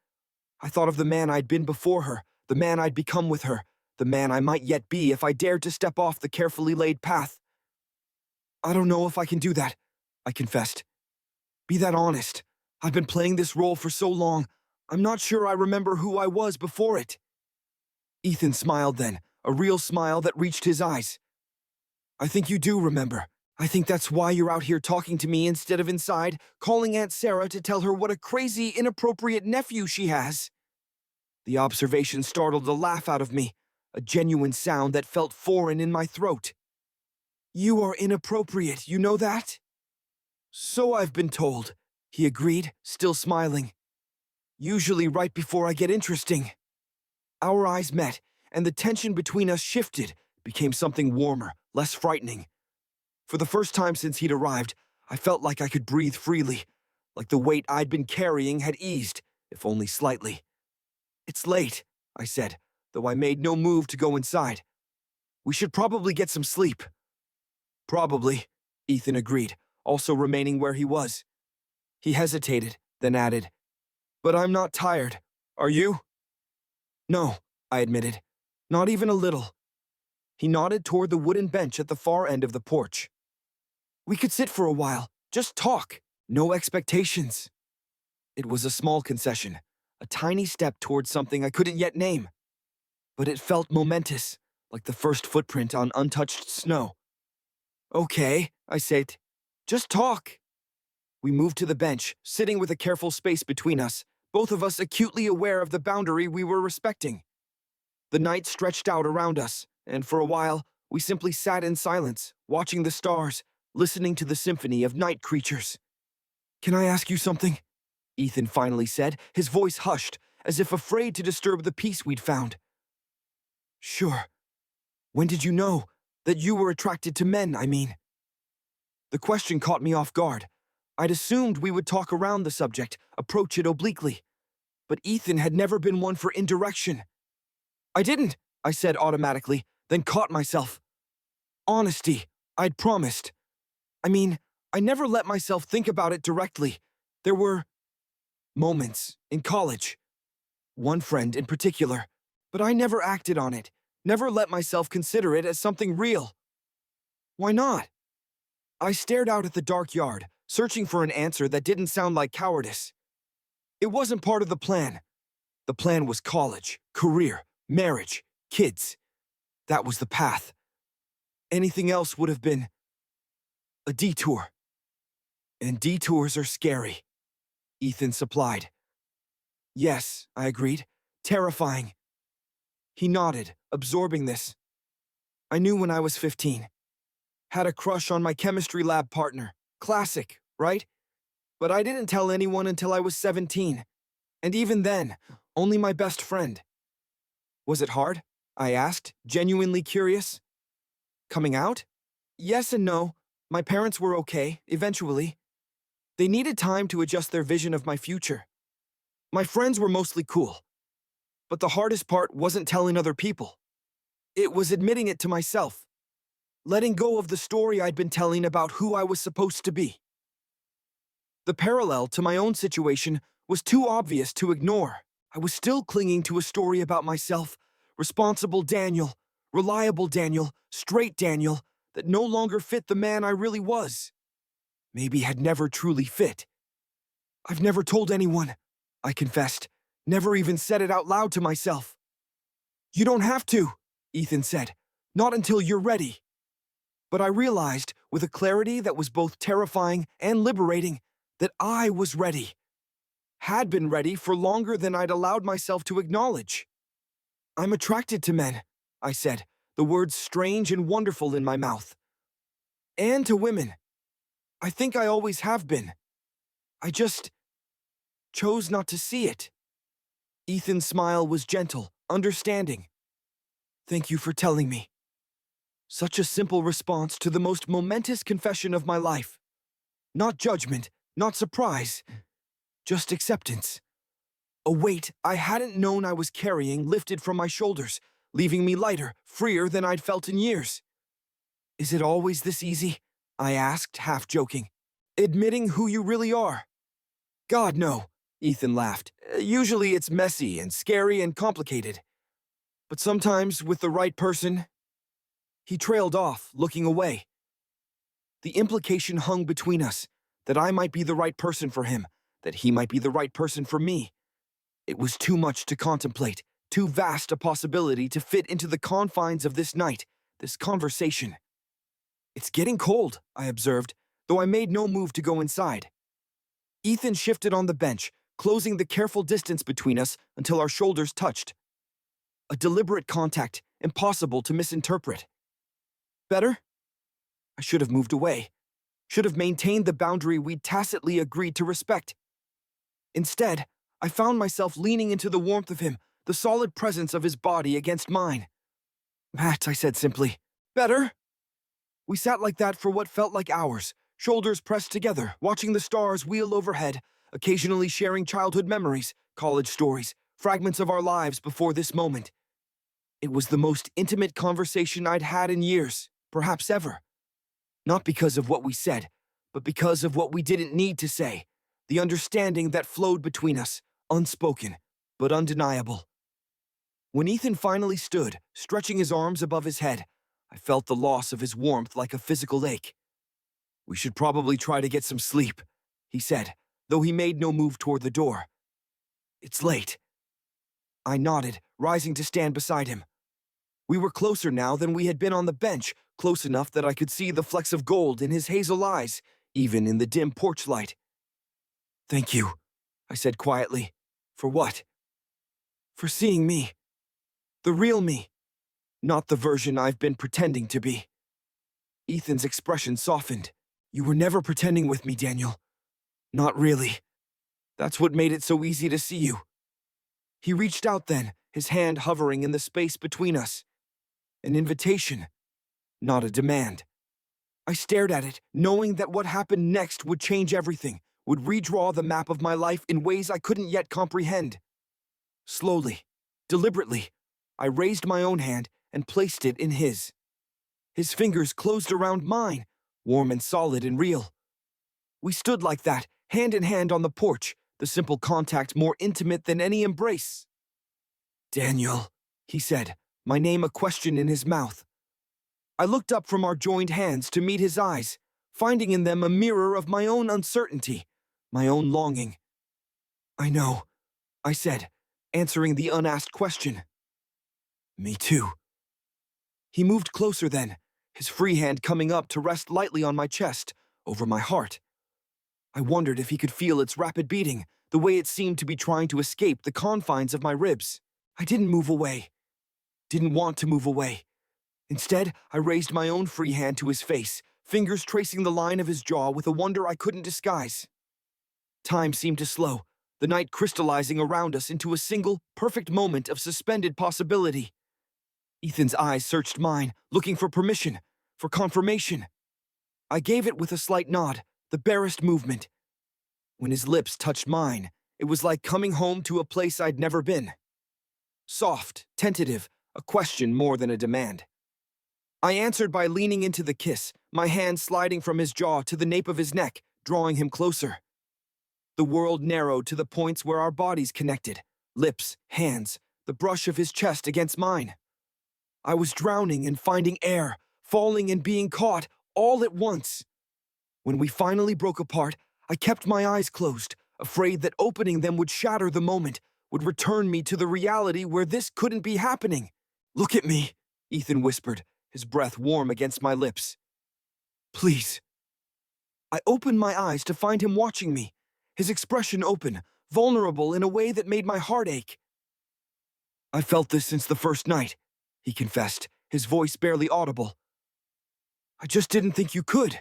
I thought of the man I'd been before her, the man I'd become with her, the man I might yet be if I dared to step off the carefully laid path. I don't know if I can do that, I confessed. Be that honest. I've been playing this role for so long, I'm not sure I remember who I was before it. Ethan smiled then, a real smile that reached his eyes. I think you do remember. I think that's why you're out here talking to me instead of inside, calling Aunt Sarah to tell her what a crazy, inappropriate nephew she has. The observation startled a laugh out of me, a genuine sound that felt foreign in my throat. You are inappropriate, you know that? So I've been told, he agreed, still smiling. Usually right before I get interesting. Our eyes met, and the tension between us shifted, became something warmer, less frightening. For the first time since he'd arrived, I felt like I could breathe freely, like the weight I'd been carrying had eased, if only slightly. It's late, I said, though I made no move to go inside. We should probably get some sleep. Probably, Ethan agreed, also remaining where he was. He hesitated, then added, but I'm not tired. Are you? No, I admitted. Not even a little. He nodded toward the wooden bench at the far end of the porch. We could sit for a while, just talk, no expectations. It was a small concession, a tiny step towards something I couldn't yet name. But it felt momentous, like the first footprint on untouched snow. Okay, I said. Just talk. We moved to the bench, sitting with a careful space between us, both of us acutely aware of the boundary we were respecting. The night stretched out around us, and for a while, we simply sat in silence, watching the stars, listening to the symphony of night creatures. Can I ask you something? Ethan finally said, his voice hushed, as if afraid to disturb the peace we'd found. Sure. When did you know that you were attracted to men, I mean? The question caught me off guard. I'd assumed we would talk around the subject, approach it obliquely. But Ethan had never been one for indirection. I didn't, I said automatically, then caught myself. Honesty, I'd promised. I mean, I never let myself think about it directly. There were moments in college. One friend in particular. But I never acted on it, never let myself consider it as something real. Why not? I stared out at the dark yard, searching for an answer that didn't sound like cowardice. It wasn't part of the plan. The plan was college, career, marriage, kids. That was the path. Anything else would have been a detour. And detours are scary, Ethan supplied. Yes, I agreed. Terrifying. He nodded, absorbing this. I knew when I was 15. Had a crush on my chemistry lab partner. Classic, right? But I didn't tell anyone until I was 17. And even then, only my best friend. Was it hard? I asked, genuinely curious. Coming out? Yes and no. My parents were okay, eventually. They needed time to adjust their vision of my future. My friends were mostly cool. But the hardest part wasn't telling other people. It was admitting it to myself. Letting go of the story I'd been telling about who I was supposed to be. The parallel to my own situation was too obvious to ignore. I was still clinging to a story about myself, responsible Daniel, reliable Daniel, straight Daniel, that no longer fit the man I really was. Maybe had never truly fit. I've never told anyone, I confessed, never even said it out loud to myself. You don't have to, Ethan said, not until you're ready. But I realized, with a clarity that was both terrifying and liberating, that I was ready. Had been ready for longer than I'd allowed myself to acknowledge. I'm attracted to men, I said, the words strange and wonderful in my mouth. And to women. I think I always have been. I just chose not to see it. Ethan's smile was gentle, understanding. Thank you for telling me. Such a simple response to the most momentous confession of my life. Not judgment, not surprise, just acceptance. A weight I hadn't known I was carrying lifted from my shoulders, leaving me lighter, freer than I'd felt in years. Is it always this easy? I asked, half joking. Admitting who you really are. God, no, Ethan laughed. Usually it's messy and scary and complicated. But sometimes with the right person... He trailed off, looking away. The implication hung between us, that I might be the right person for him, that he might be the right person for me. It was too much to contemplate, too vast a possibility to fit into the confines of this night, this conversation. It's getting cold, I observed, though I made no move to go inside. Ethan shifted on the bench, closing the careful distance between us until our shoulders touched. A deliberate contact, impossible to misinterpret. Better? I should have moved away, should have maintained the boundary we'd tacitly agreed to respect. Instead, I found myself leaning into the warmth of him, the solid presence of his body against mine. Matt, I said simply. Better? We sat like that for what felt like hours, shoulders pressed together, watching the stars wheel overhead, occasionally sharing childhood memories, college stories, fragments of our lives before this moment. It was the most intimate conversation I'd had in years, perhaps ever. Not because of what we said, but because of what we didn't need to say, the understanding that flowed between us, unspoken, but undeniable. When Ethan finally stood, stretching his arms above his head, I felt the loss of his warmth like a physical ache. We should probably try to get some sleep, he said, though he made no move toward the door. It's late. I nodded, rising to stand beside him. We were closer now than we had been on the bench, close enough that I could see the flecks of gold in his hazel eyes, even in the dim porch light. Thank you, I said quietly. For what? For seeing me. The real me. Not the version I've been pretending to be. Ethan's expression softened. You were never pretending with me, Daniel. Not really. That's what made it so easy to see you. He reached out then, his hand hovering in the space between us. An invitation, not a demand. I stared at it, knowing that what happened next would change everything, would redraw the map of my life in ways I couldn't yet comprehend. Slowly, deliberately, I raised my own hand and placed it in his. His fingers closed around mine, warm and solid and real. We stood like that, hand in hand on the porch, the simple contact more intimate than any embrace. Daniel, he said, my name a question in his mouth. I looked up from our joined hands to meet his eyes, finding in them a mirror of my own uncertainty, my own longing. I know, I said, answering the unasked question. Me too. He moved closer then, his free hand coming up to rest lightly on my chest, over my heart. I wondered if he could feel its rapid beating, the way it seemed to be trying to escape the confines of my ribs. I didn't move away. Didn't want to move away. Instead, I raised my own free hand to his face, fingers tracing the line of his jaw with a wonder I couldn't disguise. Time seemed to slow, the night crystallizing around us into a single, perfect moment of suspended possibility. Ethan's eyes searched mine, looking for permission, for confirmation. I gave it with a slight nod, the barest movement. When his lips touched mine, it was like coming home to a place I'd never been. Soft, tentative, a question more than a demand. I answered by leaning into the kiss, my hand sliding from his jaw to the nape of his neck, drawing him closer. The world narrowed to the points where our bodies connected, lips, hands, the brush of his chest against mine. I was drowning and finding air, falling and being caught, all at once. When we finally broke apart, I kept my eyes closed, afraid that opening them would shatter the moment, would return me to the reality where this couldn't be happening. Look at me, Ethan whispered, his breath warm against my lips. Please. I opened my eyes to find him watching me, his expression open, vulnerable in a way that made my heart ache. I felt this since the first night, he confessed, his voice barely audible. I just didn't think you could.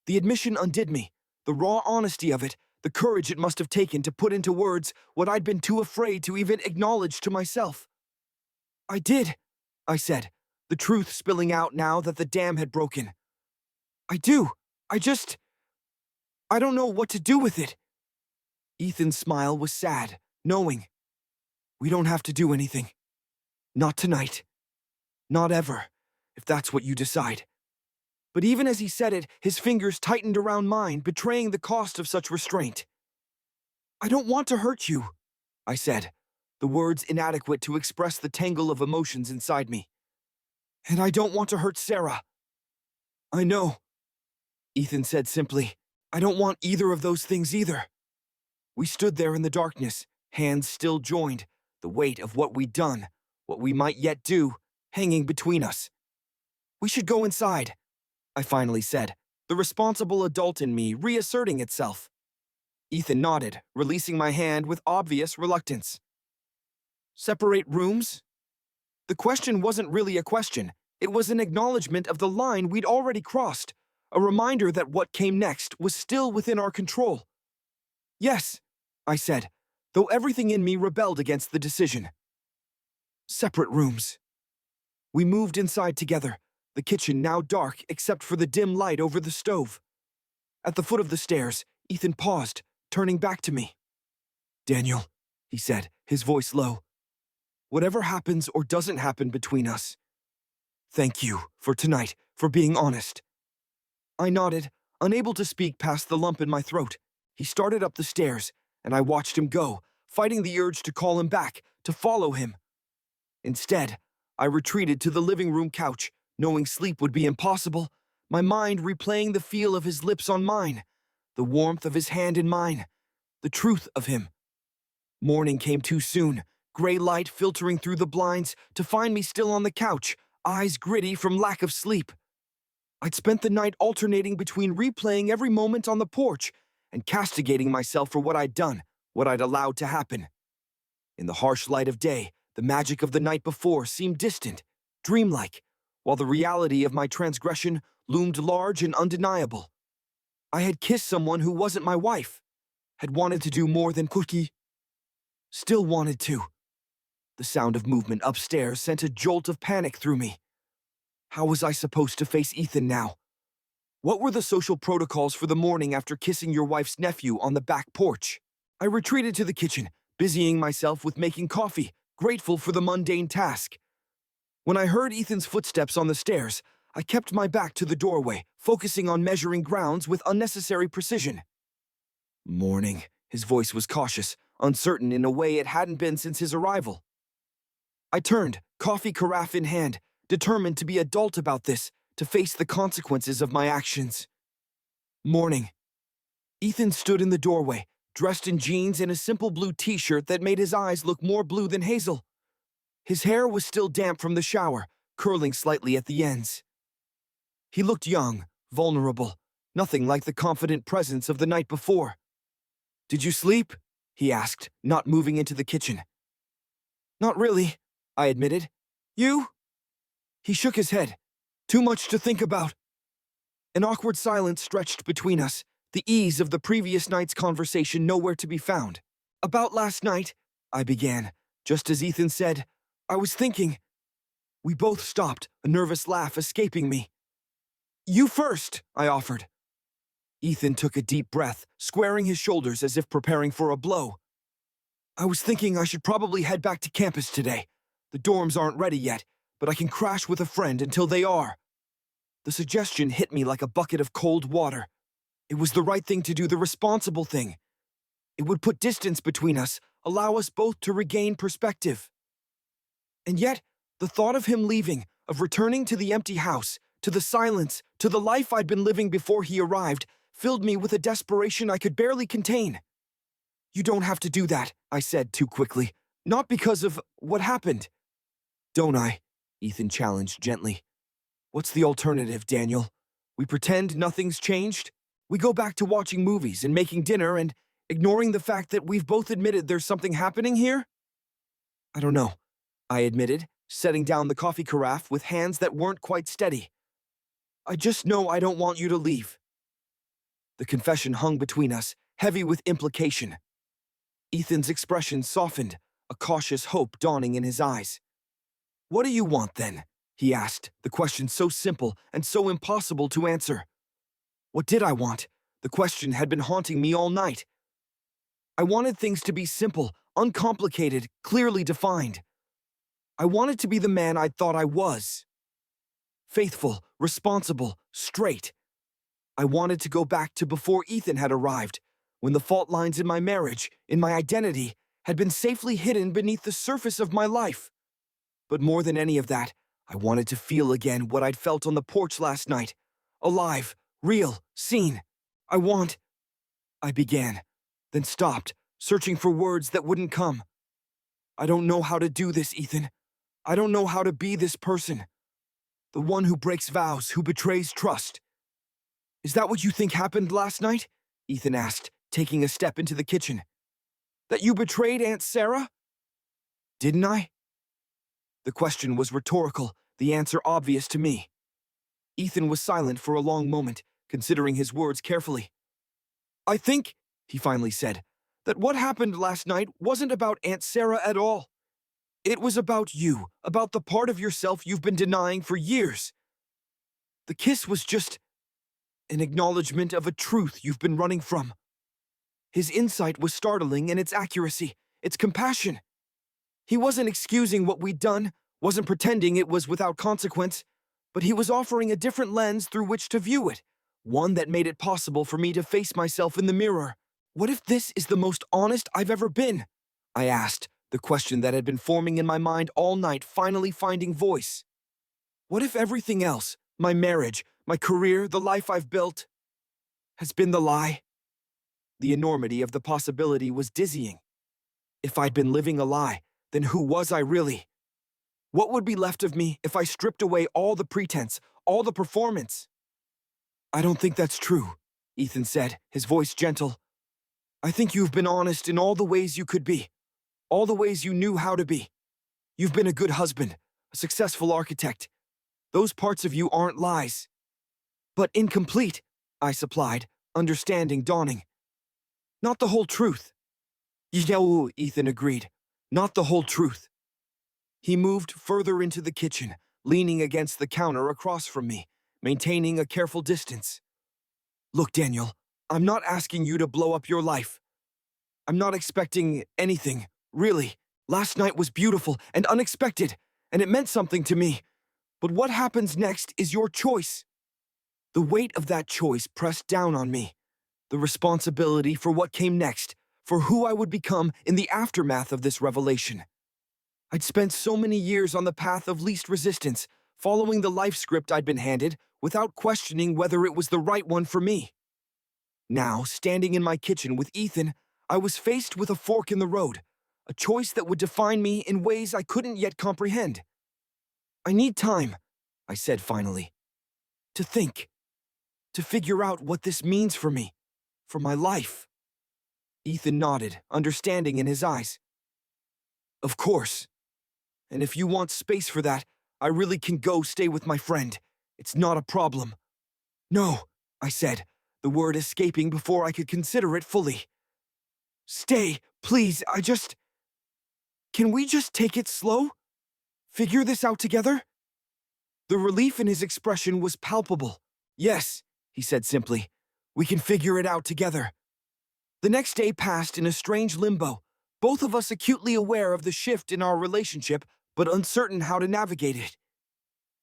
The admission undid me, the raw honesty of it, the courage it must have taken to put into words what I'd been too afraid to even acknowledge to myself. I did, I said, the truth spilling out now that the dam had broken. I do. I don't know what to do with it. Ethan's smile was sad, knowing. We don't have to do anything. Not tonight. Not ever, if that's what you decide. But even as he said it, his fingers tightened around mine, betraying the cost of such restraint. I don't want to hurt you, I said, the words inadequate to express the tangle of emotions inside me. And I don't want to hurt Sarah. I know, Ethan said simply. I don't want either of those things either. We stood there in the darkness, hands still joined, the weight of what we'd done, what we might yet do, hanging between us. We should go inside, I finally said, the responsible adult in me reasserting itself. Ethan nodded, releasing my hand with obvious reluctance. Separate rooms? The question wasn't really a question. It was an acknowledgement of the line we'd already crossed, a reminder that what came next was still within our control. Yes, I said, though everything in me rebelled against the decision. Separate rooms. We moved inside together, the kitchen now dark except for the dim light over the stove. At the foot of the stairs, Ethan paused, turning back to me. Daniel, he said, his voice low. Whatever happens or doesn't happen between us, thank you for tonight, for being honest. I nodded, unable to speak past the lump in my throat. He started up the stairs, and I watched him go, fighting the urge to call him back, to follow him. Instead, I retreated to the living room couch, knowing sleep would be impossible, my mind replaying the feel of his lips on mine, the warmth of his hand in mine, the truth of him. Morning came too soon, gray light filtering through the blinds to find me still on the couch, eyes gritty from lack of sleep. I'd spent the night alternating between replaying every moment on the porch and castigating myself for what I'd done, what I'd allowed to happen. In the harsh light of day, the magic of the night before seemed distant, dreamlike, while the reality of my transgression loomed large and undeniable. I had kissed someone who wasn't my wife, had wanted to do more than cookie. Still wanted to. The sound of movement upstairs sent a jolt of panic through me. How was I supposed to face Ethan now? What were the social protocols for the morning after kissing your wife's nephew on the back porch? I retreated to the kitchen, busying myself with making coffee, grateful for the mundane task. When I heard Ethan's footsteps on the stairs, I kept my back to the doorway, focusing on measuring grounds with unnecessary precision. Morning. His voice was cautious, uncertain in a way it hadn't been since his arrival. I turned, coffee carafe in hand, determined to be adult about this, to face the consequences of my actions. Morning. Ethan stood in the doorway, dressed in jeans and a simple blue t-shirt that made his eyes look more blue than hazel. His hair was still damp from the shower, curling slightly at the ends. He looked young, vulnerable, nothing like the confident presence of the night before. Did you sleep? He asked, not moving into the kitchen. Not really, I admitted. You? He shook his head. Too much to think about. An awkward silence stretched between us, the ease of the previous night's conversation nowhere to be found. About last night, I began, just as Ethan said, I was thinking. We both stopped, a nervous laugh escaping me. You first, I offered. Ethan took a deep breath, squaring his shoulders as if preparing for a blow. I was thinking I should probably head back to campus today. The dorms aren't ready yet, but I can crash with a friend until they are. The suggestion hit me like a bucket of cold water. It was the right thing to do, the responsible thing. It would put distance between us, allow us both to regain perspective. And yet, the thought of him leaving, of returning to the empty house, to the silence, to the life I'd been living before he arrived, filled me with a desperation I could barely contain. You don't have to do that, I said too quickly. Not because of what happened. Don't I? Ethan challenged gently. What's the alternative, Daniel? We pretend nothing's changed? We go back to watching movies and making dinner and ignoring the fact that we've both admitted there's something happening here? I don't know, I admitted, setting down the coffee carafe with hands that weren't quite steady. I just know I don't want you to leave. The confession hung between us, heavy with implication. Ethan's expression softened, a cautious hope dawning in his eyes. "What do you want, then?" he asked, the question so simple and so impossible to answer. What did I want? The question had been haunting me all night. I wanted things to be simple, uncomplicated, clearly defined. I wanted to be the man I thought I was. Faithful, responsible, straight. I wanted to go back to before Ethan had arrived, when the fault lines in my marriage, in my identity, had been safely hidden beneath the surface of my life. But more than any of that, I wanted to feel again what I'd felt on the porch last night. Alive, real, seen. I began, then stopped, searching for words that wouldn't come. I don't know how to do this, Ethan. I don't know how to be this person. The one who breaks vows, who betrays trust. Is that what you think happened last night? Ethan asked, taking a step into the kitchen. That you betrayed Aunt Sarah? Didn't I? The question was rhetorical, the answer obvious to me. Ethan was silent for a long moment, considering his words carefully. I think, he finally said, that what happened last night wasn't about Aunt Sarah at all. It was about you, about the part of yourself you've been denying for years. The kiss was just an acknowledgement of a truth you've been running from. His insight was startling in its accuracy, its compassion. He wasn't excusing what we'd done, wasn't pretending it was without consequence, but he was offering a different lens through which to view it, one that made it possible for me to face myself in the mirror. What if this is the most honest I've ever been? I asked, the question that had been forming in my mind all night finally finding voice. What if everything else, my marriage, my career, the life I've built, has been the lie? The enormity of the possibility was dizzying. If I'd been living a lie, then who was I really? What would be left of me if I stripped away all the pretense, all the performance? I don't think that's true, Ethan said, his voice gentle. I think you've been honest in all the ways you could be, all the ways you knew how to be. You've been a good husband, a successful architect. Those parts of you aren't lies. But incomplete, I supplied, understanding dawning. Not the whole truth. Yeah, Ethan agreed. Not the whole truth. He moved further into the kitchen, leaning against the counter across from me, maintaining a careful distance. Look, Daniel, I'm not asking you to blow up your life. I'm not expecting anything, really. Last night was beautiful and unexpected, and it meant something to me. But what happens next is your choice. The weight of that choice pressed down on me. The responsibility for what came next, for who I would become in the aftermath of this revelation. I'd spent so many years on the path of least resistance, following the life script I'd been handed, without questioning whether it was the right one for me. Now, standing in my kitchen with Ethan, I was faced with a fork in the road, a choice that would define me in ways I couldn't yet comprehend. I need time, I said finally, to think, to figure out what this means for me, for my life. Ethan nodded, understanding in his eyes. Of course. And if you want space for that, I really can go stay with my friend. It's not a problem. No, I said, the word escaping before I could consider it fully. Stay, please, Can we just take it slow? Figure this out together? The relief in his expression was palpable. Yes, he said simply. We can figure it out together. The next day passed in a strange limbo, both of us acutely aware of the shift in our relationship, but uncertain how to navigate it.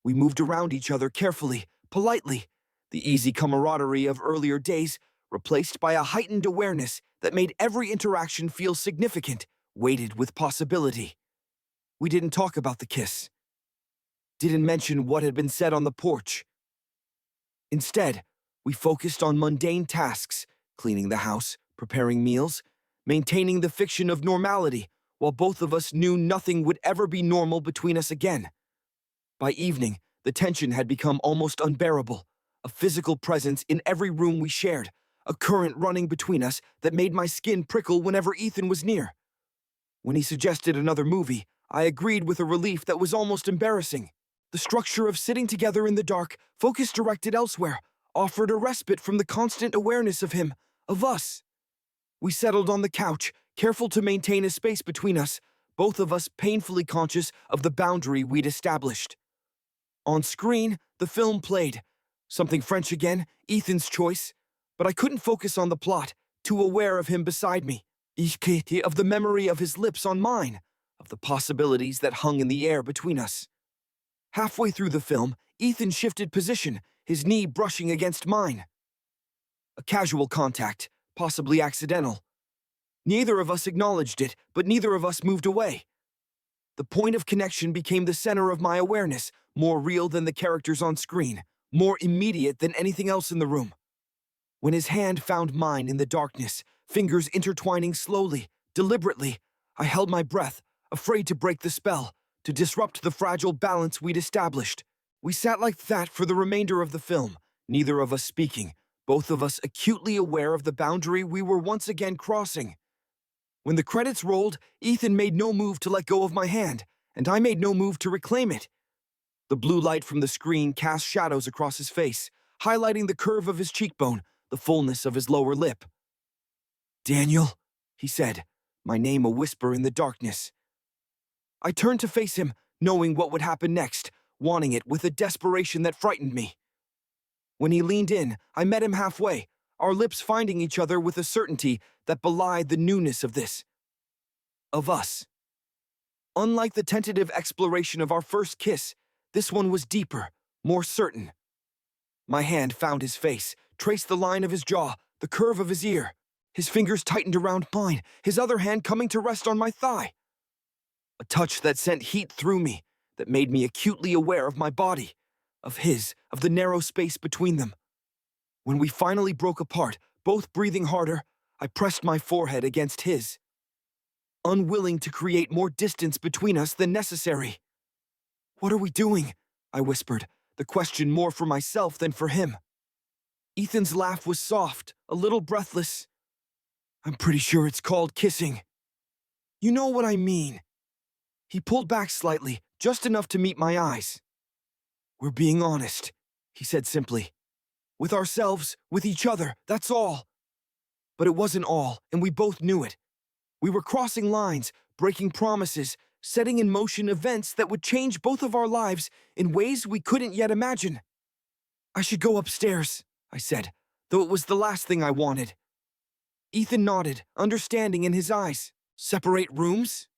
We moved around each other carefully, politely, the easy camaraderie of earlier days replaced by a heightened awareness that made every interaction feel significant, weighted with possibility. We didn't talk about the kiss. Didn't mention what had been said on the porch. Instead, we focused on mundane tasks, cleaning the house, preparing meals, maintaining the fiction of normality, while both of us knew nothing would ever be normal between us again. By evening, the tension had become almost unbearable, a physical presence in every room we shared, a current running between us that made my skin prickle whenever Ethan was near. When he suggested another movie, I agreed with a relief that was almost embarrassing. The structure of sitting together in the dark, focus directed elsewhere, offered a respite from the constant awareness of him, of us. We settled on the couch, careful to maintain a space between us, both of us painfully conscious of the boundary we'd established. On screen, the film played. Something French again, Ethan's choice. But I couldn't focus on the plot, too aware of him beside me. Of the memory of his lips on mine, of the possibilities that hung in the air between us. Halfway through the film, Ethan shifted position, his knee brushing against mine. A casual contact, possibly accidental. Neither of us acknowledged it, but neither of us moved away. The point of connection became the center of my awareness, more real than the characters on screen, more immediate than anything else in the room. When his hand found mine in the darkness, fingers intertwining slowly, deliberately, I held my breath, afraid to break the spell, to disrupt the fragile balance we'd established. We sat like that for the remainder of the film, neither of us speaking, both of us acutely aware of the boundary we were once again crossing. When the credits rolled, Ethan made no move to let go of my hand, and I made no move to reclaim it. The blue light from the screen cast shadows across his face, highlighting the curve of his cheekbone, the fullness of his lower lip. "Daniel," he said, my name a whisper in the darkness. I turned to face him, knowing what would happen next, wanting it with a desperation that frightened me. When he leaned in, I met him halfway, our lips finding each other with a certainty that belied the newness of this. Of us. Unlike the tentative exploration of our first kiss, this one was deeper, more certain. My hand found his face, traced the line of his jaw, the curve of his ear. His fingers tightened around mine, his other hand coming to rest on my thigh. A touch that sent heat through me, that made me acutely aware of my body, of his, of the narrow space between them. When we finally broke apart, both breathing harder, I pressed my forehead against his, unwilling to create more distance between us than necessary. "What are we doing?" I whispered, the question more for myself than for him. Ethan's laugh was soft, a little breathless. "I'm pretty sure it's called kissing." "You know what I mean." He pulled back slightly, just enough to meet my eyes. "We're being honest," he said simply. "With ourselves, with each other, that's all." But it wasn't all, and we both knew it. We were crossing lines, breaking promises, setting in motion events that would change both of our lives in ways we couldn't yet imagine. "I should go upstairs," I said, though it was the last thing I wanted. Ethan nodded, understanding in his eyes. "Separate rooms?"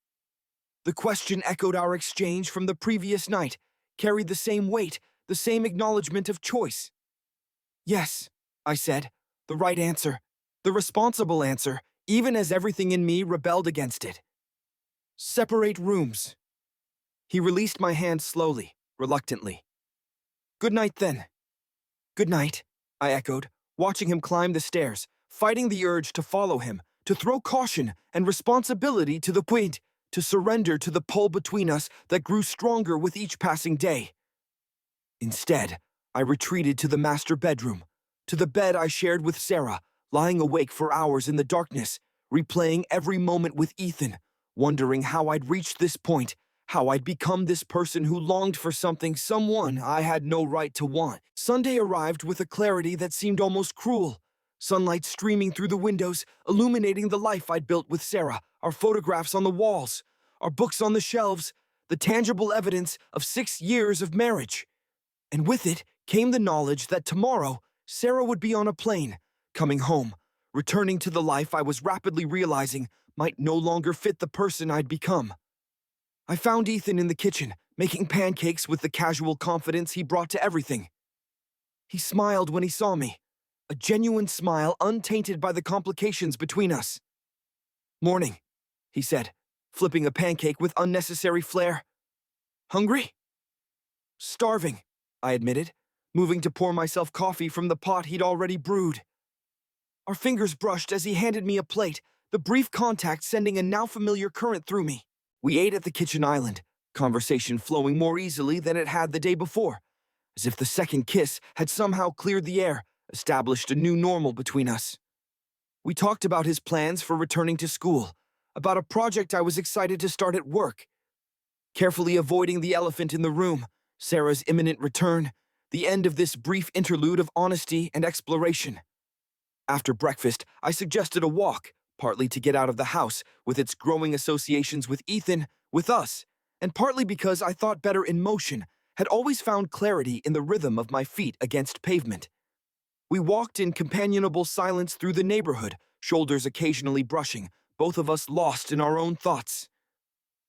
The question echoed our exchange from the previous night, carried the same weight, the same acknowledgement of choice. "Yes," I said, the right answer, the responsible answer, even as everything in me rebelled against it. "Separate rooms." He released my hand slowly, reluctantly. "Good night, then." "Good night," I echoed, watching him climb the stairs, fighting the urge to follow him, to throw caution and responsibility to the point, to surrender to the pull between us that grew stronger with each passing day. Instead, I retreated to the master bedroom, to the bed I shared with Sarah, lying awake for hours in the darkness, replaying every moment with Ethan, wondering how I'd reached this point, how I'd become this person who longed for someone I had no right to want. Sunday arrived with a clarity that seemed almost cruel. Sunlight streaming through the windows, illuminating the life I'd built with Sarah, our photographs on the walls, our books on the shelves, the tangible evidence of 6 years of marriage. And with it came the knowledge that tomorrow, Sarah would be on a plane, coming home, returning to the life I was rapidly realizing might no longer fit the person I'd become. I found Ethan in the kitchen, making pancakes with the casual confidence he brought to everything. He smiled when he saw me, a genuine smile untainted by the complications between us. "Morning," he said, flipping a pancake with unnecessary flair. "Hungry?" "Starving," I admitted, moving to pour myself coffee from the pot he'd already brewed. Our fingers brushed as he handed me a plate, the brief contact sending a now familiar current through me. We ate at the kitchen island, conversation flowing more easily than it had the day before, as if the second kiss had somehow cleared the air, established a new normal between us. We talked about his plans for returning to school, about a project I was excited to start at work. Carefully avoiding the elephant in the room, Sarah's imminent return, the end of this brief interlude of honesty and exploration. After breakfast, I suggested a walk, partly to get out of the house with its growing associations with Ethan, with us, and partly because I thought better in motion, had always found clarity in the rhythm of my feet against pavement. We walked in companionable silence through the neighborhood, shoulders occasionally brushing, both of us lost in our own thoughts.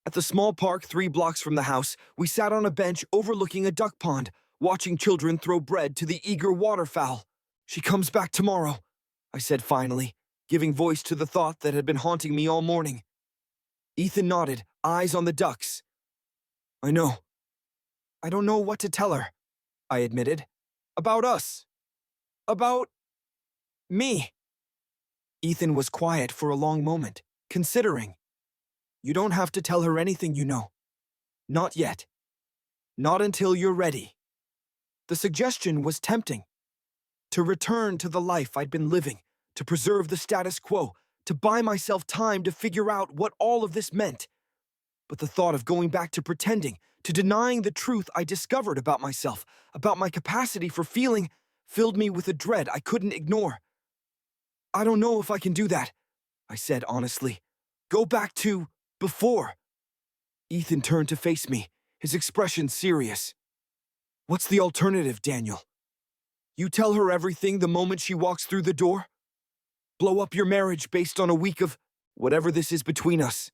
At the small park 3 blocks from the house, we sat on a bench overlooking a duck pond, watching children throw bread to the eager waterfowl. "She comes back tomorrow," I said finally, giving voice to the thought that had been haunting me all morning. Ethan nodded, eyes on the ducks. "I know. I don't know what to tell her," I admitted. "About us. About me." Ethan was quiet for a long moment, considering. "You don't have to tell her anything you know. Not yet. Not until you're ready." The suggestion was tempting. To return to the life I'd been living, to preserve the status quo, to buy myself time to figure out what all of this meant. But the thought of going back to pretending, to denying the truth I discovered about myself, about my capacity for feeling, filled me with a dread I couldn't ignore. "I don't know if I can do that," I said honestly. "Go back to before." Ethan turned to face me, his expression serious. "What's the alternative, Daniel? You tell her everything the moment she walks through the door? Blow up your marriage based on a week of whatever this is between us?"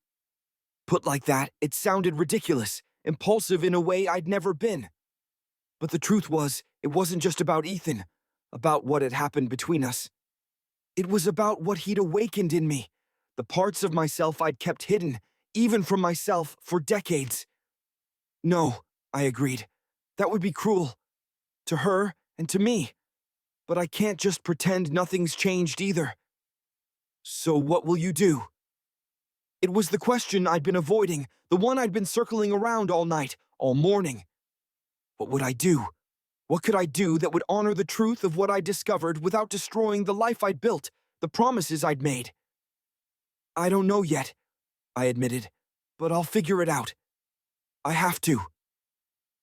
Put like that, it sounded ridiculous, impulsive in a way I'd never been. But the truth was, it wasn't just about Ethan, about what had happened between us. It was about what he'd awakened in me, the parts of myself I'd kept hidden, even from myself, for decades. "No," I agreed. "That would be cruel. To her and to me. But I can't just pretend nothing's changed either." "So what will you do?" It was the question I'd been avoiding, the one I'd been circling around all night, all morning. What would I do? What could I do that would honor the truth of what I discovered without destroying the life I'd built, the promises I'd made? "I don't know yet," I admitted, "but I'll figure it out. I have to."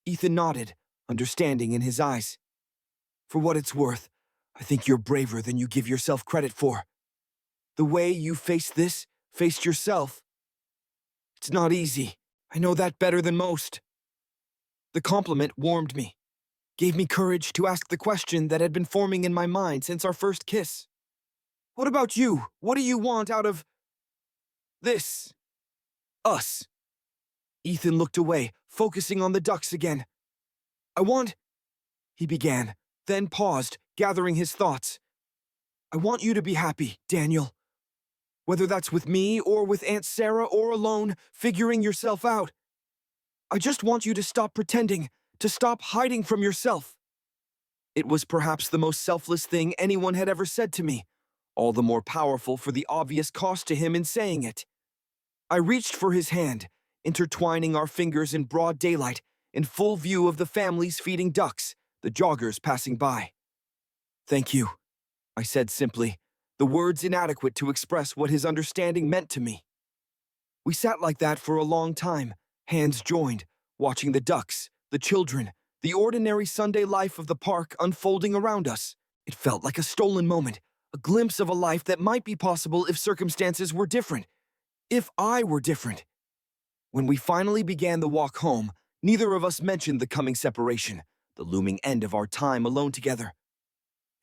Ethan nodded, understanding in his eyes. "For what it's worth, I think you're braver than you give yourself credit for. The way you faced this, faced yourself. It's not easy. I know that better than most." The compliment warmed me, gave me courage to ask the question that had been forming in my mind since our first kiss. "What about you? What do you want out of this? Us?" Ethan looked away, focusing on the ducks again. "I want," he began, then paused, gathering his thoughts. "I want you to be happy, Daniel. Whether that's with me or with Aunt Sarah or alone, figuring yourself out. I just want you to stop pretending, to stop hiding from yourself." It was perhaps the most selfless thing anyone had ever said to me, all the more powerful for the obvious cost to him in saying it. I reached for his hand, intertwining our fingers in broad daylight, in full view of the families feeding ducks, the joggers passing by. "Thank you," I said simply, the words inadequate to express what his understanding meant to me. We sat like that for a long time, hands joined, watching the ducks, the children, the ordinary Sunday life of the park unfolding around us. It felt like a stolen moment, a glimpse of a life that might be possible if circumstances were different, if I were different. When we finally began the walk home, neither of us mentioned the coming separation, the looming end of our time alone together.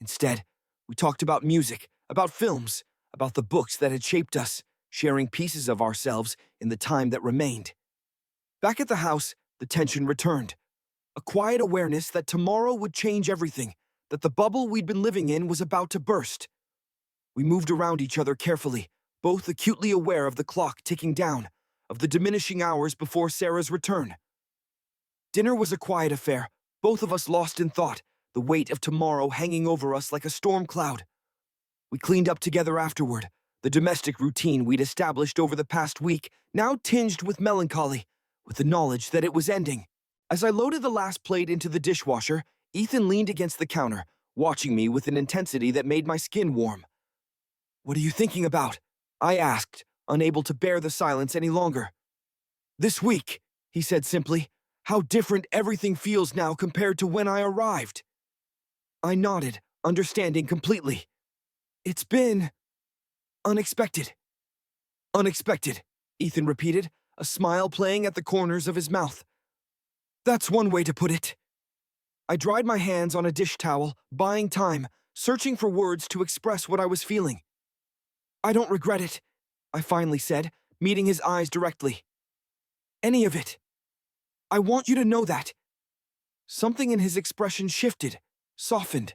Instead, we talked about music, about films, about the books that had shaped us, sharing pieces of ourselves in the time that remained. Back at the house, the tension returned. A quiet awareness that tomorrow would change everything, that the bubble we'd been living in was about to burst. We moved around each other carefully, both acutely aware of the clock ticking down, of the diminishing hours before Sarah's return. Dinner was a quiet affair, both of us lost in thought, the weight of tomorrow hanging over us like a storm cloud. We cleaned up together afterward, the domestic routine we'd established over the past week now tinged with melancholy, with the knowledge that it was ending. As I loaded the last plate into the dishwasher, Ethan leaned against the counter, watching me with an intensity that made my skin warm. "What are you thinking about?" I asked, unable to bear the silence any longer. "This week," he said simply, "how different everything feels now compared to when I arrived." I nodded, understanding completely. "It's been unexpected," Unexpected, Ethan repeated, a smile playing at the corners of his mouth. That's one way to put it. I dried my hands on a dish towel, buying time, searching for words to express what I was feeling. I don't regret it, I finally said, meeting his eyes directly. Any of it. I want you to know that. Something in his expression shifted, softened.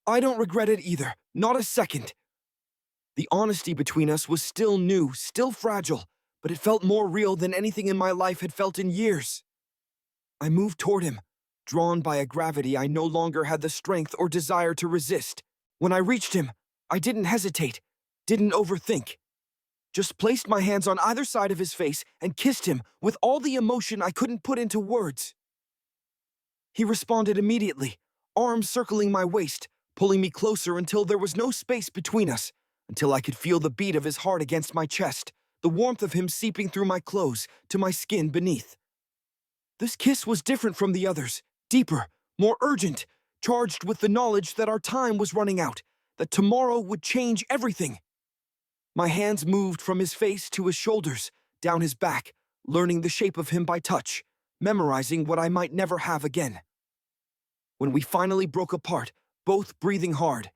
I don't regret it either, not a second. The honesty between us was still new, still fragile, but it felt more real than anything in my life had felt in years. I moved toward him, drawn by a gravity I no longer had the strength or desire to resist. When I reached him, I didn't hesitate, didn't overthink. Just placed my hands on either side of his face and kissed him with all the emotion I couldn't put into words. He responded immediately, arms circling my waist, pulling me closer until there was no space between us, until I could feel the beat of his heart against my chest, the warmth of him seeping through my clothes to my skin beneath. This kiss was different from the others, deeper, more urgent, charged with the knowledge that our time was running out, that tomorrow would change everything. My hands moved from his face to his shoulders, down his back, learning the shape of him by touch, memorizing what I might never have again. When we finally broke apart, both breathing hard,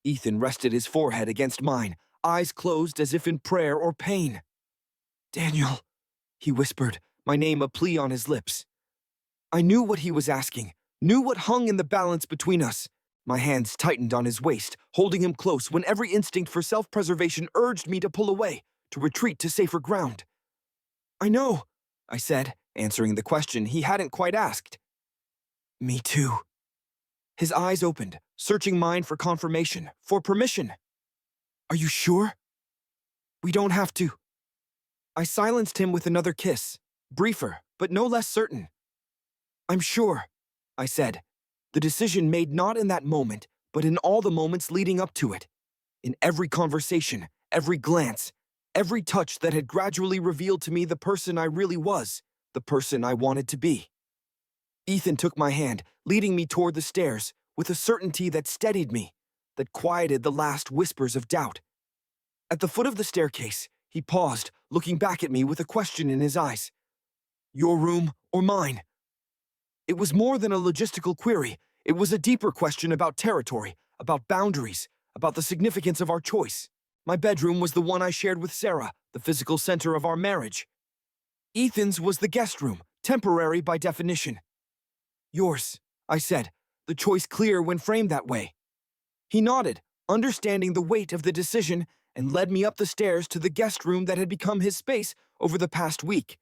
Ethan rested his forehead against mine, eyes closed as if in prayer or pain. Daniel, he whispered, my name a plea on his lips. I knew what he was asking, knew what hung in the balance between us. My hands tightened on his waist, holding him close when every instinct for self-preservation urged me to pull away, to retreat to safer ground. I know, I said, answering the question he hadn't quite asked. Me too. His eyes opened, searching mine for confirmation, for permission. Are you sure? We don't have to. I silenced him with another kiss, briefer, but no less certain. I'm sure, I said, the decision made not in that moment, but in all the moments leading up to it. In every conversation, every glance, every touch that had gradually revealed to me the person I really was, the person I wanted to be. Ethan took my hand, leading me toward the stairs, with a certainty that steadied me, that quieted the last whispers of doubt. At the foot of the staircase, he paused, looking back at me with a question in his eyes. Your room or mine? It was more than a logistical query. It was a deeper question about territory, about boundaries, about the significance of our choice. My bedroom was the one I shared with Sarah, the physical center of our marriage. Ethan's was the guest room, temporary by definition. Yours, I said, the choice clear when framed that way. He nodded, understanding the weight of the decision, and led me up the stairs to the guest room that had become his space over the past week.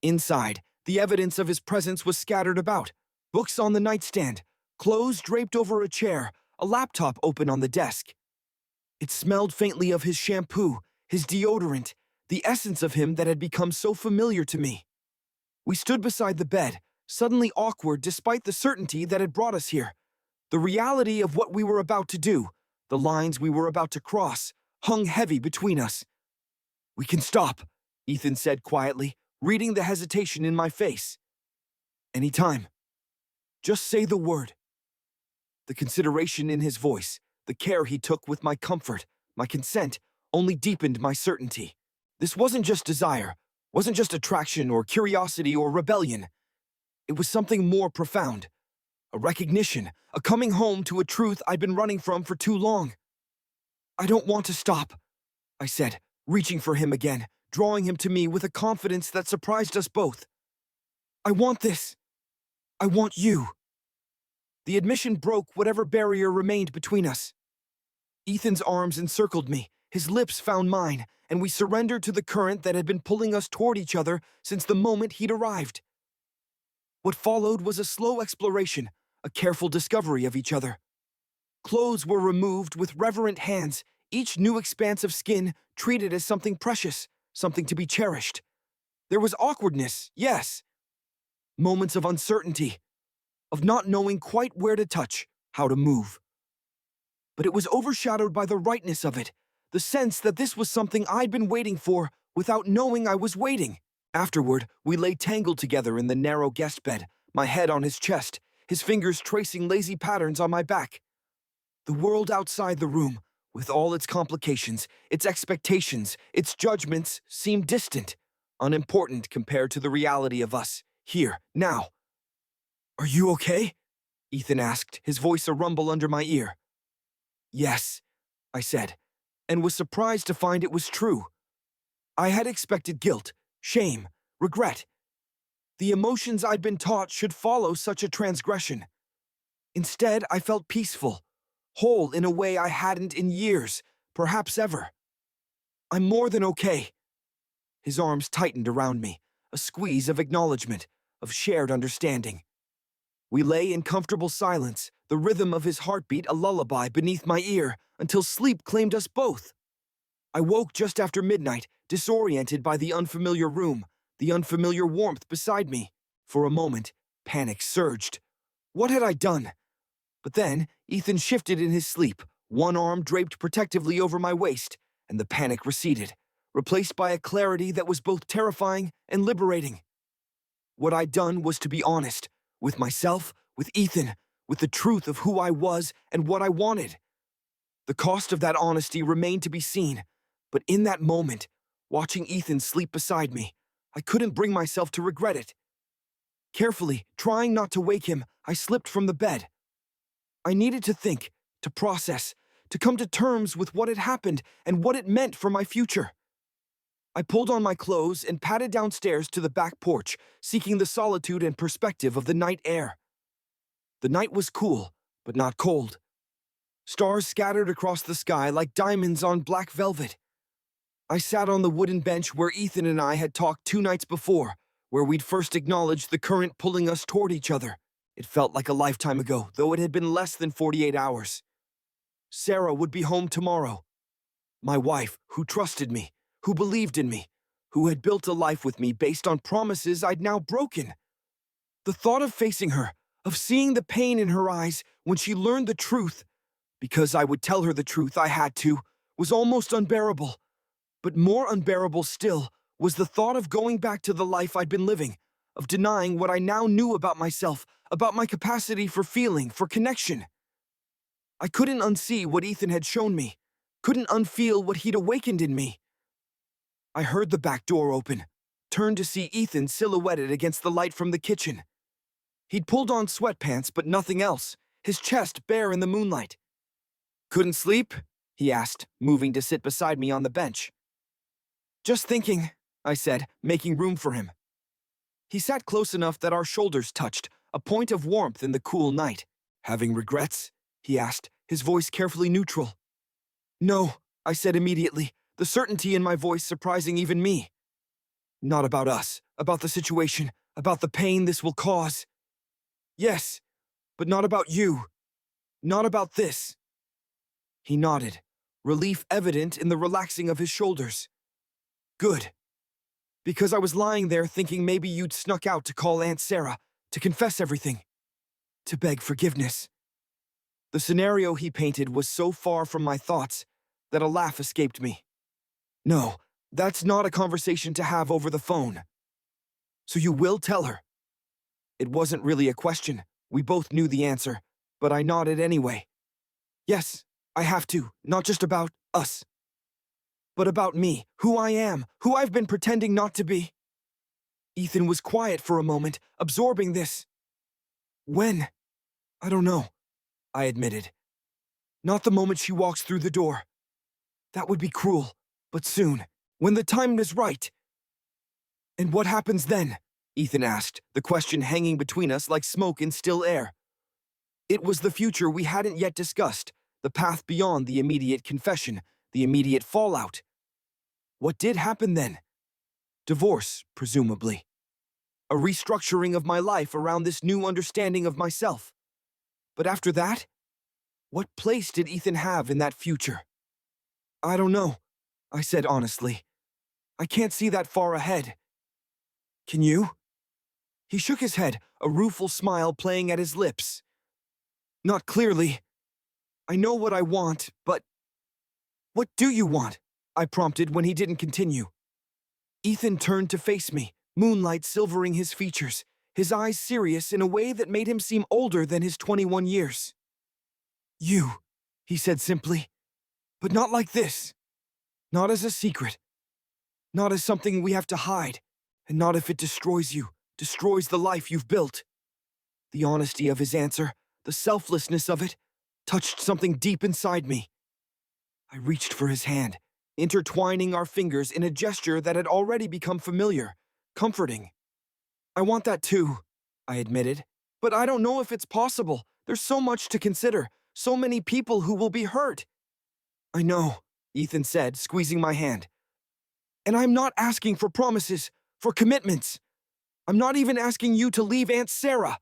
Inside, the evidence of his presence was scattered about. Books on the nightstand, clothes draped over a chair, a laptop open on the desk. It smelled faintly of his shampoo, his deodorant, the essence of him that had become so familiar to me. We stood beside the bed, suddenly awkward despite the certainty that had brought us here. The reality of what we were about to do, the lines we were about to cross, hung heavy between us. We can stop, Ethan said quietly, reading the hesitation in my face. Anytime. Just say the word. The consideration in his voice, the care he took with my comfort, my consent, only deepened my certainty. This wasn't just desire, wasn't just attraction or curiosity or rebellion. It was something more profound. A recognition, a coming home to a truth I'd been running from for too long. I don't want to stop, I said, reaching for him again, drawing him to me with a confidence that surprised us both. I want this. I want you. The admission broke whatever barrier remained between us. Ethan's arms encircled me, his lips found mine, and we surrendered to the current that had been pulling us toward each other since the moment he'd arrived. What followed was a slow exploration, a careful discovery of each other. Clothes were removed with reverent hands, each new expanse of skin treated as something precious, something to be cherished. There was awkwardness, yes. Moments of uncertainty, of not knowing quite where to touch, how to move. But it was overshadowed by the rightness of it, the sense that this was something I'd been waiting for without knowing I was waiting. Afterward, we lay tangled together in the narrow guest bed, my head on his chest, his fingers tracing lazy patterns on my back. The world outside the room, with all its complications, its expectations, its judgments, seemed distant, unimportant compared to the reality of us, here, now. "Are you okay?" Ethan asked, his voice a rumble under my ear. "Yes," I said, and was surprised to find it was true. I had expected guilt, shame, regret, the emotions I'd been taught should follow such a transgression. Instead, I felt peaceful, whole in a way I hadn't in years, perhaps ever. "I'm more than okay." His arms tightened around me, a squeeze of acknowledgement, of shared understanding. We lay in comfortable silence, the rhythm of his heartbeat a lullaby beneath my ear, until sleep claimed us both. I woke just after midnight, disoriented by the unfamiliar room, the unfamiliar warmth beside me. For a moment, panic surged. What had I done? But then, Ethan shifted in his sleep, one arm draped protectively over my waist, and the panic receded, replaced by a clarity that was both terrifying and liberating. What I'd done was to be honest, with myself, with Ethan, with the truth of who I was and what I wanted. The cost of that honesty remained to be seen, but in that moment, watching Ethan sleep beside me, I couldn't bring myself to regret it. Carefully, trying not to wake him, I slipped from the bed. I needed to think, to process, to come to terms with what had happened and what it meant for my future. I pulled on my clothes and padded downstairs to the back porch, seeking the solitude and perspective of the night air. The night was cool, but not cold. Stars scattered across the sky like diamonds on black velvet. I sat on the wooden bench where Ethan and I had talked 2 nights before, where we'd first acknowledged the current pulling us toward each other. It felt like a lifetime ago, though it had been less than 48 hours. Sarah would be home tomorrow. My wife, who trusted me, who believed in me, who had built a life with me based on promises I'd now broken. The thought of facing her, of seeing the pain in her eyes when she learned the truth, because I would tell her the truth I had to, was almost unbearable. But more unbearable still was the thought of going back to the life I'd been living, of denying what I now knew about myself, about my capacity for feeling, for connection. I couldn't unsee what Ethan had shown me, couldn't unfeel what he'd awakened in me. I heard the back door open, turned to see Ethan silhouetted against the light from the kitchen. He'd pulled on sweatpants but nothing else, his chest bare in the moonlight. "Couldn't sleep?" he asked, moving to sit beside me on the bench. "Just thinking," I said, making room for him. He sat close enough that our shoulders touched, a point of warmth in the cool night. "Having regrets?" he asked, his voice carefully neutral. "No," I said immediately, the certainty in my voice surprising even me. "Not about us, about the situation, about the pain this will cause." "Yes, but not about you. Not about this." He nodded, relief evident in the relaxing of his shoulders. "Good. Because I was lying there thinking maybe you'd snuck out to call Aunt Sarah, to confess everything, to beg forgiveness." The scenario he painted was so far from my thoughts that a laugh escaped me. "No, that's not a conversation to have over the phone." "So you will tell her?" It wasn't really a question. We both knew the answer, but I nodded anyway. "Yes, I have to, not just about us, but about me, who I am, who I've been pretending not to be." Ethan was quiet for a moment, absorbing this. "When? I don't know," I admitted. "Not the moment she walks through the door. That would be cruel, but soon, when the time is right." "And what happens then?" Ethan asked, the question hanging between us like smoke in still air. It was the future we hadn't yet discussed, the path beyond the immediate confession, the immediate fallout. What did happen then? Divorce, presumably. A restructuring of my life around this new understanding of myself. But after that, what place did Ethan have in that future? "I don't know," I said honestly. "I can't see that far ahead." "Can you?" He shook his head, a rueful smile playing at his lips. "Not clearly. I know what I want, but—" "What do you want?" I prompted when he didn't continue. Ethan turned to face me, moonlight silvering his features, his eyes serious in a way that made him seem older than his 21 years. "You," he said simply. But not like this. Not as a secret. Not as something we have to hide. And not if it destroys you, destroys the life you've built. The honesty of his answer, the selflessness of it, touched something deep inside me. I reached for his hand, intertwining our fingers in a gesture that had already become familiar, comforting. I want that too, I admitted. But I don't know if it's possible. There's so much to consider, so many people who will be hurt. I know, Ethan said, squeezing my hand. And I'm not asking for promises, for commitments. I'm not even asking you to leave Aunt Sarah.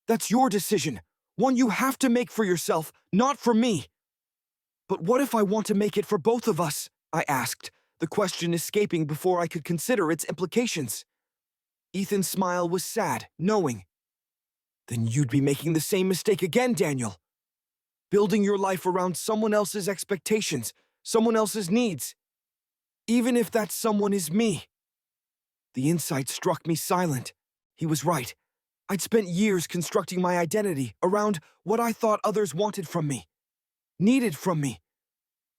That's your decision, one you have to make for yourself, not for me. But what if I want to make it for both of us? I asked, the question escaping before I could consider its implications. Ethan's smile was sad, knowing. Then you'd be making the same mistake again, Daniel. Building your life around someone else's expectations, someone else's needs. Even if that someone is me. The insight struck me silent. He was right. I'd spent years constructing my identity around what I thought others wanted from me, needed from me.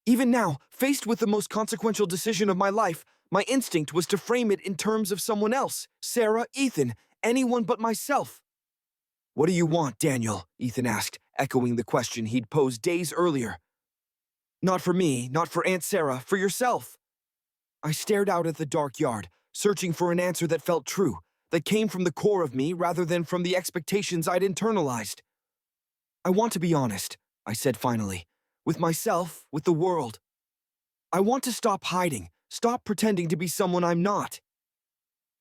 Even now, faced with the most consequential decision of my life, my instinct was to frame it in terms of someone else, Sarah, Ethan, anyone but myself. What do you want, Daniel? Ethan asked, echoing the question he'd posed days earlier. Not for me, not for Aunt Sarah, for yourself. I stared out at the dark yard, searching for an answer that felt true, that came from the core of me rather than from the expectations I'd internalized. I want to be honest, I said finally, with myself, with the world. I want to stop hiding, stop pretending to be someone I'm not.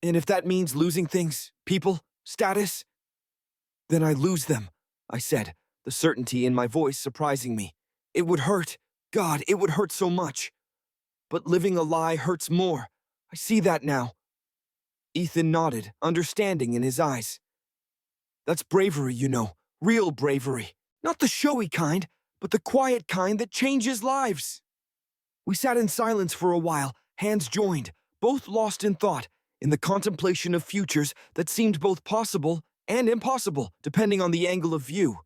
And if that means losing things, people, status, then I lose them, I said, the certainty in my voice surprising me. It would hurt. God, it would hurt so much. But living a lie hurts more. I see that now. Ethan nodded, understanding in his eyes. That's bravery, you know, real bravery. Not the showy kind, but the quiet kind that changes lives. We sat in silence for a while, hands joined, both lost in thought, in the contemplation of futures that seemed both possible and impossible, depending on the angle of view.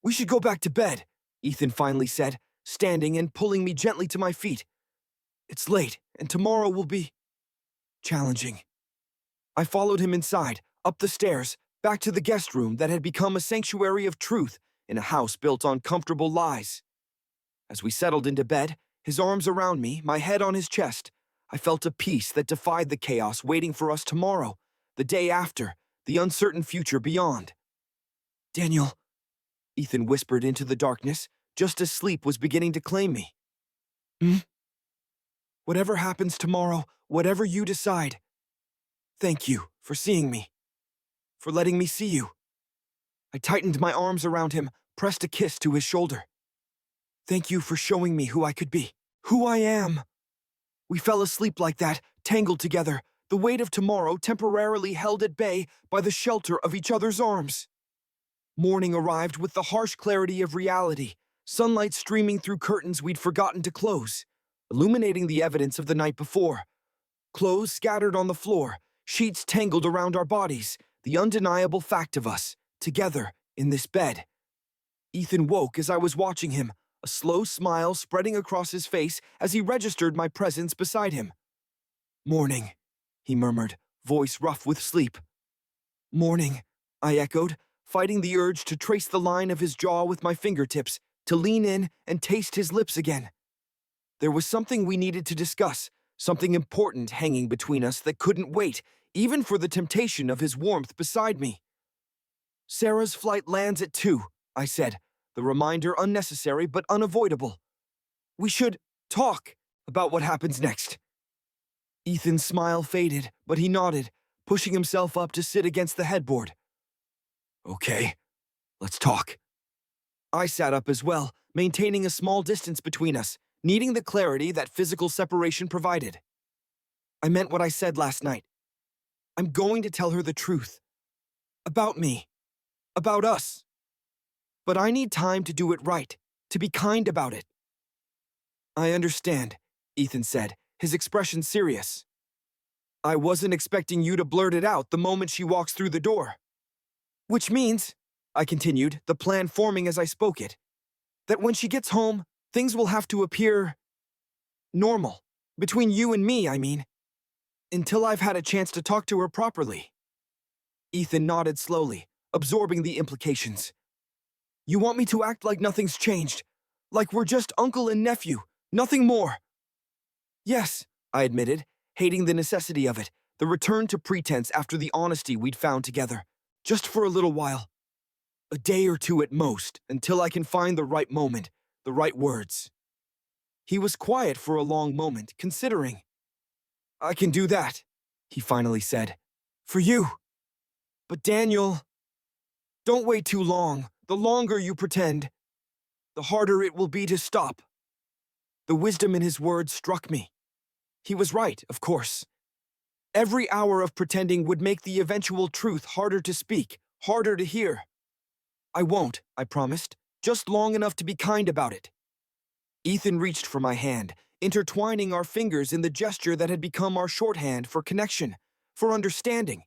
We should go back to bed, Ethan finally said, standing and pulling me gently to my feet. It's late, and tomorrow will be challenging. I followed him inside, up the stairs, back to the guest room that had become a sanctuary of truth in a house built on comfortable lies. As we settled into bed, his arms around me, my head on his chest, I felt a peace that defied the chaos waiting for us tomorrow, the day after, the uncertain future beyond. Daniel, Ethan whispered into the darkness, just as sleep was beginning to claim me. Whatever happens tomorrow, whatever you decide, thank you for seeing me, for letting me see you. I tightened my arms around him, pressed a kiss to his shoulder. Thank you for showing me who I could be, who I am. We fell asleep like that, tangled together, the weight of tomorrow temporarily held at bay by the shelter of each other's arms. Morning arrived with the harsh clarity of reality, sunlight streaming through curtains we'd forgotten to close, illuminating the evidence of the night before. Clothes scattered on the floor, sheets tangled around our bodies, the undeniable fact of us, together, in this bed. Ethan woke as I was watching him, a slow smile spreading across his face as he registered my presence beside him. Morning, he murmured, voice rough with sleep. Morning, I echoed, fighting the urge to trace the line of his jaw with my fingertips, to lean in and taste his lips again. There was something we needed to discuss, something important hanging between us that couldn't wait, even for the temptation of his warmth beside me. Sarah's flight lands at 2, I said, the reminder unnecessary but unavoidable. We should talk about what happens next. Ethan's smile faded, but he nodded, pushing himself up to sit against the headboard. Okay, let's talk. I sat up as well, maintaining a small distance between us, needing the clarity that physical separation provided. I meant what I said last night. I'm going to tell her the truth. About me. About us. But I need time to do it right, to be kind about it. I understand, Ethan said, his expression serious. I wasn't expecting you to blurt it out the moment she walks through the door. Which means, I continued, the plan forming as I spoke it, that when she gets home, Things will have to appear normal. Between you and me, I mean. Until I've had a chance to talk to her properly. Ethan nodded slowly, absorbing the implications. You want me to act like nothing's changed? Like we're just uncle and nephew, nothing more? Yes, I admitted, hating the necessity of it, the return to pretense after the honesty we'd found together. Just for a little while. A day or two at most, until I can find the right moment, the right words. He was quiet for a long moment, considering. I can do that, he finally said. For you. But Daniel, don't wait too long. The longer you pretend, the harder it will be to stop. The wisdom in his words struck me. He was right, of course. Every hour of pretending would make the eventual truth harder to speak, harder to hear. I won't, I promised, just long enough to be kind about it. Ethan reached for my hand, intertwining our fingers in the gesture that had become our shorthand for connection, for understanding.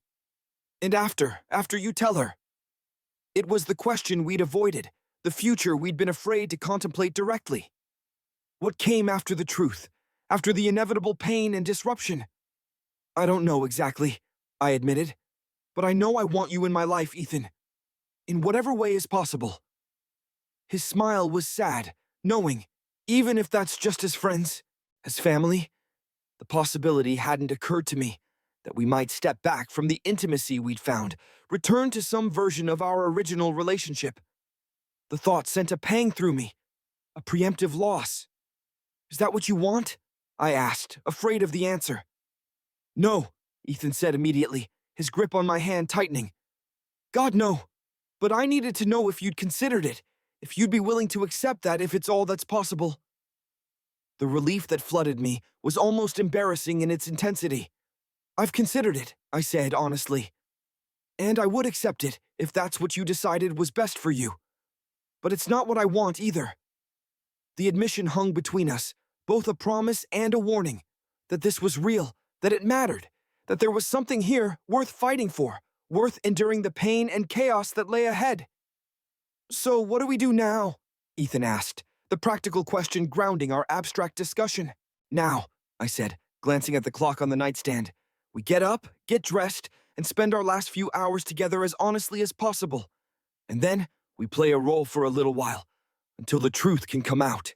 And after you tell her. It was the question we'd avoided, the future we'd been afraid to contemplate directly. What came after the truth, after the inevitable pain and disruption? I don't know exactly, I admitted, but I know I want you in my life, Ethan. In whatever way is possible. His smile was sad, knowing, even if that's just as friends, as family, the possibility hadn't occurred to me that we might step back from the intimacy we'd found, return to some version of our original relationship. The thought sent a pang through me, a preemptive loss. Is that what you want? I asked, afraid of the answer. No, Ethan said immediately, his grip on my hand tightening. God, no. But I needed to know if you'd considered it, if you'd be willing to accept that if it's all that's possible. The relief that flooded me was almost embarrassing in its intensity. I've considered it, I said honestly. And I would accept it if that's what you decided was best for you. But it's not what I want either. The admission hung between us, both a promise and a warning, that this was real, that it mattered, that there was something here worth fighting for, worth enduring the pain and chaos that lay ahead. So what do we do now? Ethan asked, the practical question grounding our abstract discussion. Now, I said, glancing at the clock on the nightstand. We get up, get dressed, and spend our last few hours together as honestly as possible. And then we play a role for a little while, until the truth can come out.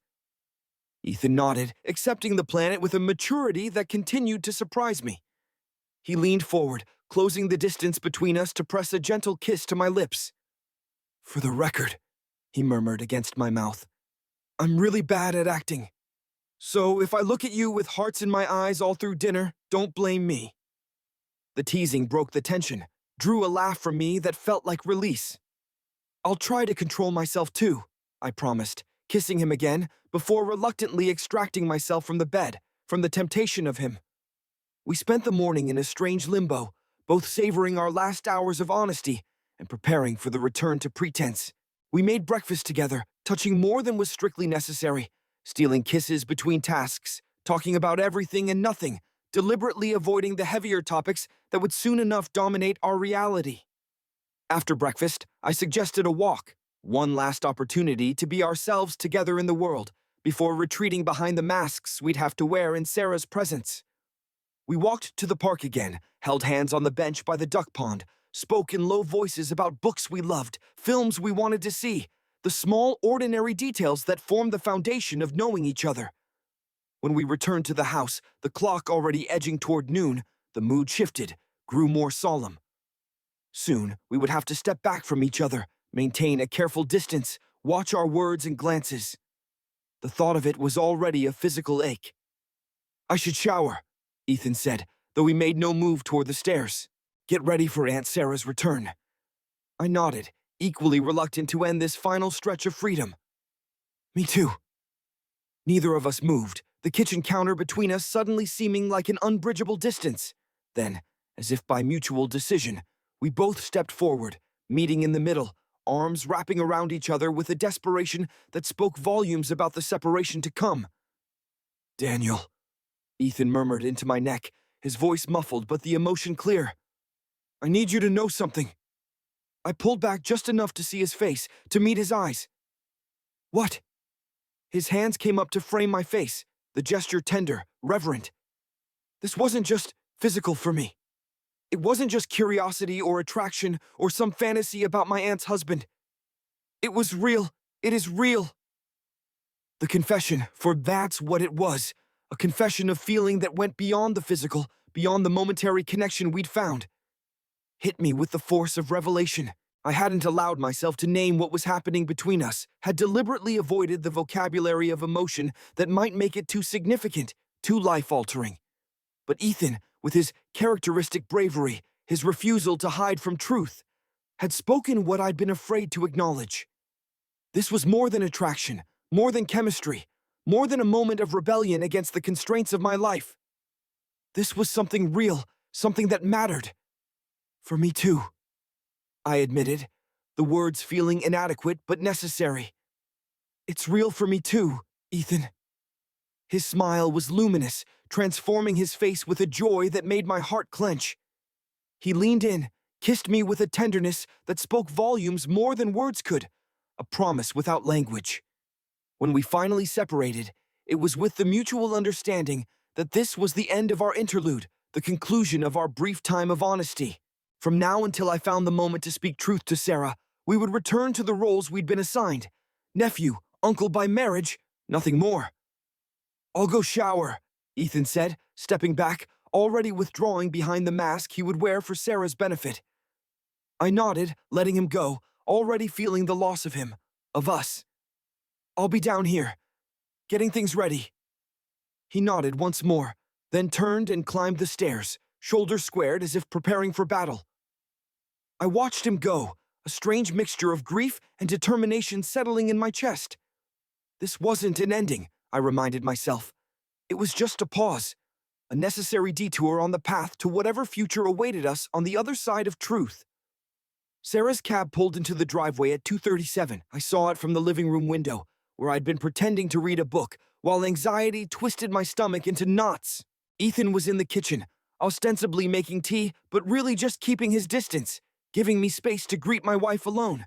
Ethan nodded, accepting the plan with a maturity that continued to surprise me. He leaned forward, closing the distance between us to press a gentle kiss to my lips. For the record, he murmured against my mouth, I'm really bad at acting. So if I look at you with hearts in my eyes all through dinner, don't blame me. The teasing broke the tension, drew a laugh from me that felt like release. I'll try to control myself too, I promised, kissing him again before reluctantly extracting myself from the bed, from the temptation of him. We spent the morning in a strange limbo, both savoring our last hours of honesty and preparing for the return to pretense. We made breakfast together, touching more than was strictly necessary, stealing kisses between tasks, talking about everything and nothing, deliberately avoiding the heavier topics that would soon enough dominate our reality. After breakfast, I suggested a walk, one last opportunity to be ourselves together in the world, before retreating behind the masks we'd have to wear in Sarah's presence. We walked to the park again, held hands on the bench by the duck pond, spoke in low voices about books we loved, films we wanted to see, the small, ordinary details that formed the foundation of knowing each other. When we returned to the house, the clock already edging toward noon, the mood shifted, grew more solemn. Soon, we would have to step back from each other, maintain a careful distance, watch our words and glances. The thought of it was already a physical ache. I should shower, Ethan said, though he made no move toward the stairs. Get ready for Aunt Sarah's return. I nodded, equally reluctant to end this final stretch of freedom. Me too. Neither of us moved, the kitchen counter between us suddenly seeming like an unbridgeable distance. Then, as if by mutual decision, we both stepped forward, meeting in the middle, arms wrapping around each other with a desperation that spoke volumes about the separation to come. Daniel, Ethan murmured into my neck, his voice muffled but the emotion clear. I need you to know something. I pulled back just enough to see his face, to meet his eyes. What? His hands came up to frame my face, the gesture tender, reverent. This wasn't just physical for me. It wasn't just curiosity or attraction or some fantasy about my aunt's husband. It was real. It is real. The confession, for that's what it was. A confession of feeling that went beyond the physical, beyond the momentary connection we'd found. Hit me with the force of revelation. I hadn't allowed myself to name what was happening between us, had deliberately avoided the vocabulary of emotion that might make it too significant, too life-altering. But Ethan, with his characteristic bravery, his refusal to hide from truth, had spoken what I'd been afraid to acknowledge. This was more than attraction, more than chemistry, more than a moment of rebellion against the constraints of my life. This was something real, something that mattered. For me too, I admitted, the words feeling inadequate but necessary. It's real for me too, Ethan. His smile was luminous, transforming his face with a joy that made my heart clench. He leaned in, kissed me with a tenderness that spoke volumes more than words could, a promise without language. When we finally separated, it was with the mutual understanding that this was the end of our interlude, the conclusion of our brief time of honesty. From now until I found the moment to speak truth to Sarah, we would return to the roles we'd been assigned. Nephew, uncle by marriage, nothing more. I'll go shower, Ethan said, stepping back, already withdrawing behind the mask he would wear for Sarah's benefit. I nodded, letting him go, already feeling the loss of him, of us. I'll be down here, getting things ready. He nodded once more, then turned and climbed the stairs, shoulders squared as if preparing for battle. I watched him go, a strange mixture of grief and determination settling in my chest. This wasn't an ending, I reminded myself. It was just a pause, a necessary detour on the path to whatever future awaited us on the other side of truth. Sarah's cab pulled into the driveway at 2:37. I saw it from the living room window, where I'd been pretending to read a book, while anxiety twisted my stomach into knots. Ethan was in the kitchen, ostensibly making tea, but really just keeping his distance, giving me space to greet my wife alone.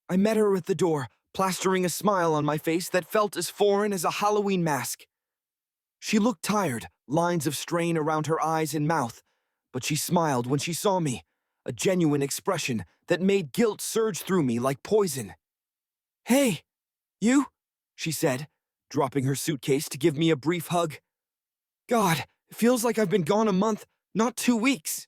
I met her at the door, plastering a smile on my face that felt as foreign as a Halloween mask. She looked tired, lines of strain around her eyes and mouth, but she smiled when she saw me, a genuine expression that made guilt surge through me like poison. "Hey, you?" she said, dropping her suitcase to give me a brief hug. "God, it feels like I've been gone a month, not 2 weeks."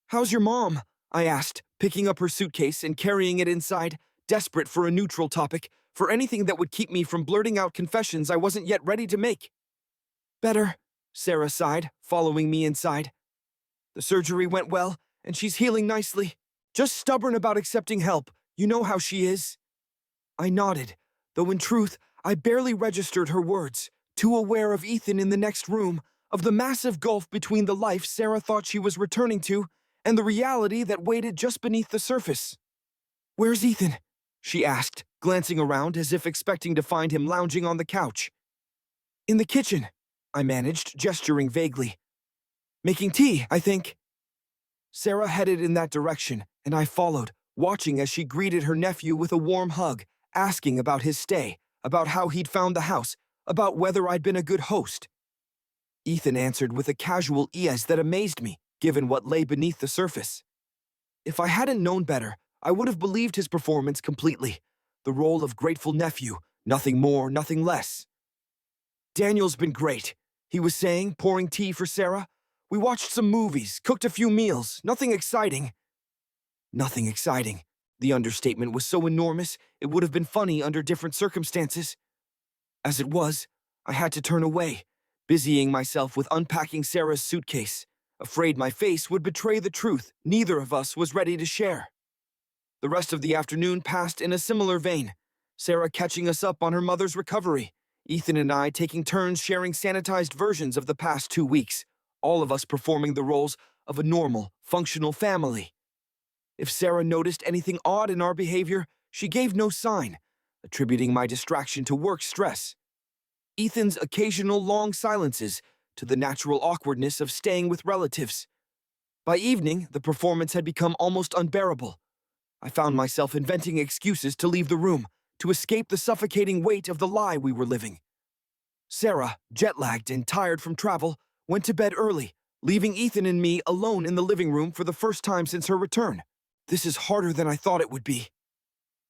"How's your mom?" I asked, picking up her suitcase and carrying it inside, desperate for a neutral topic, for anything that would keep me from blurting out confessions I wasn't yet ready to make. "Better," Sarah sighed, following me inside. "The surgery went well, and she's healing nicely. Just stubborn about accepting help. You know how she is." I nodded, though in truth, I barely registered her words, too aware of Ethan in the next room, of the massive gulf between the life Sarah thought she was returning to and the reality that waited just beneath the surface. "Where's Ethan?" she asked, glancing around as if expecting to find him lounging on the couch. "In the kitchen," I managed, gesturing vaguely. "Making tea, I think." Sarah headed in that direction, and I followed, watching as she greeted her nephew with a warm hug, asking about his stay, about how he'd found the house, about whether I'd been a good host. Ethan answered with a casual ease that amazed me, given what lay beneath the surface. If I hadn't known better, I would have believed his performance completely. The role of grateful nephew, nothing more, nothing less. "Daniel's been great," he was saying, pouring tea for Sarah. "We watched some movies, cooked a few meals, nothing exciting." Nothing exciting. The understatement was so enormous, it would have been funny under different circumstances. As it was, I had to turn away, busying myself with unpacking Sarah's suitcase, afraid my face would betray the truth neither of us was ready to share. The rest of the afternoon passed in a similar vein, Sarah catching us up on her mother's recovery, Ethan and I taking turns sharing sanitized versions of the past 2 weeks, all of us performing the roles of a normal, functional family. If Sarah noticed anything odd in our behavior, she gave no sign, attributing my distraction to work stress. Ethan's occasional long silences to the natural awkwardness of staying with relatives. By evening, the performance had become almost unbearable. I found myself inventing excuses to leave the room, to escape the suffocating weight of the lie we were living. Sarah, jet-lagged and tired from travel, went to bed early, leaving Ethan and me alone in the living room for the first time since her return. "This is harder than I thought it would be,"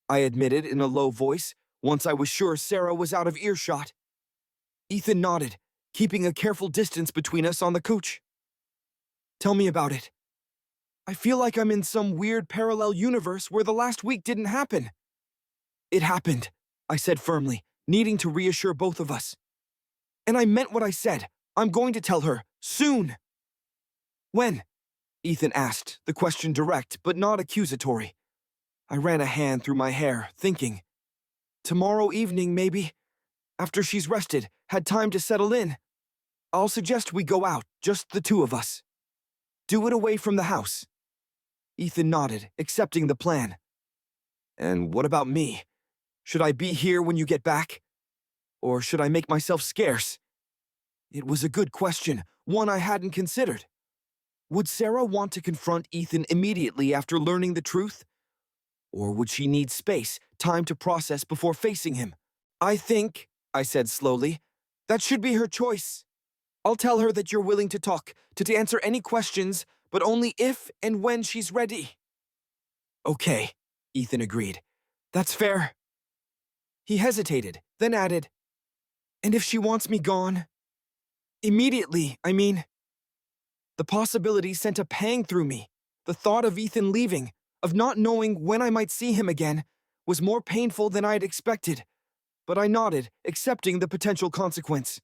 I admitted in a low voice, once I was sure Sarah was out of earshot. Ethan nodded, keeping a careful distance between us on the couch. "Tell me about it. I feel like I'm in some weird parallel universe where the last week didn't happen." "It happened," I said firmly, needing to reassure both of us. "And I meant what I said. I'm going to tell her, soon." "When?" Ethan asked, the question direct but not accusatory. I ran a hand through my hair, thinking. "Tomorrow evening, maybe. After she's rested, had time to settle in. I'll suggest we go out, just the two of us. Do it away from the house." Ethan nodded, accepting the plan. "And what about me? Should I be here when you get back? Or should I make myself scarce?" It was a good question, one I hadn't considered. Would Sarah want to confront Ethan immediately after learning the truth? Or would she need space, time to process before facing him? "I think," I said slowly, "that should be her choice. I'll tell her that you're willing to talk, to answer any questions, but only if and when she's ready." "Okay," Ethan agreed. "That's fair." He hesitated, then added, "And if she wants me gone? Immediately, I mean." The possibility sent a pang through me. The thought of Ethan leaving, of not knowing when I might see him again, was more painful than I had expected, but I nodded, accepting the potential consequence.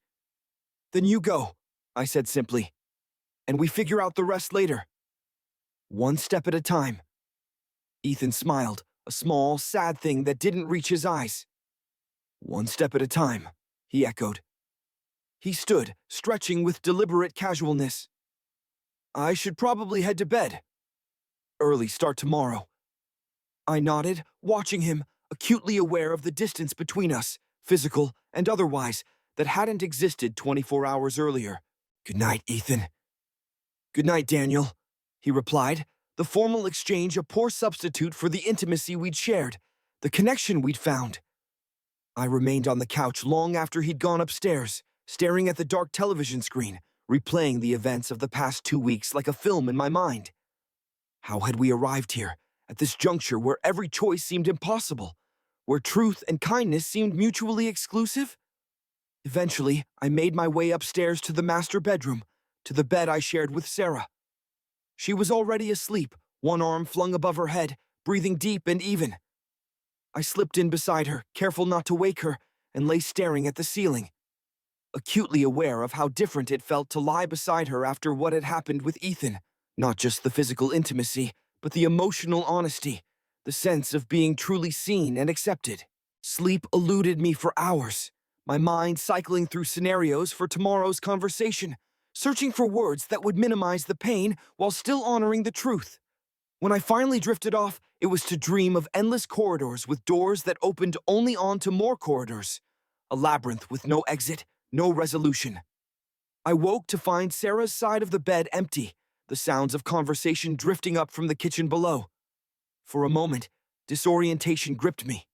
"Then you go," I said simply, "and we figure out the rest later. One step at a time." Ethan smiled, a small, sad thing that didn't reach his eyes. "One step at a time," he echoed. He stood, stretching with deliberate casualness. "I should probably head to bed. Early start tomorrow." I nodded, watching him, acutely aware of the distance between us, physical and otherwise, that hadn't existed 24 hours earlier. "Good night, Ethan." "Good night, Daniel," he replied, the formal exchange a poor substitute for the intimacy we'd shared, the connection we'd found. I remained on the couch long after he'd gone upstairs, staring at the dark television screen, replaying the events of the past 2 weeks like a film in my mind. How had we arrived here, at this juncture where every choice seemed impossible, where truth and kindness seemed mutually exclusive? Eventually, I made my way upstairs to the master bedroom, to the bed I shared with Sarah. She was already asleep, one arm flung above her head, breathing deep and even. I slipped in beside her, careful not to wake her, and lay staring at the ceiling, acutely aware of how different it felt to lie beside her after what had happened with Ethan. Not just the physical intimacy, but the emotional honesty, the sense of being truly seen and accepted. Sleep eluded me for hours, my mind cycling through scenarios for tomorrow's conversation, searching for words that would minimize the pain while still honoring the truth. When I finally drifted off, it was to dream of endless corridors with doors that opened only onto more corridors, a labyrinth with no exit, no resolution. I woke to find Sarah's side of the bed empty, the sounds of conversation drifting up from the kitchen below. For a moment, disorientation gripped me.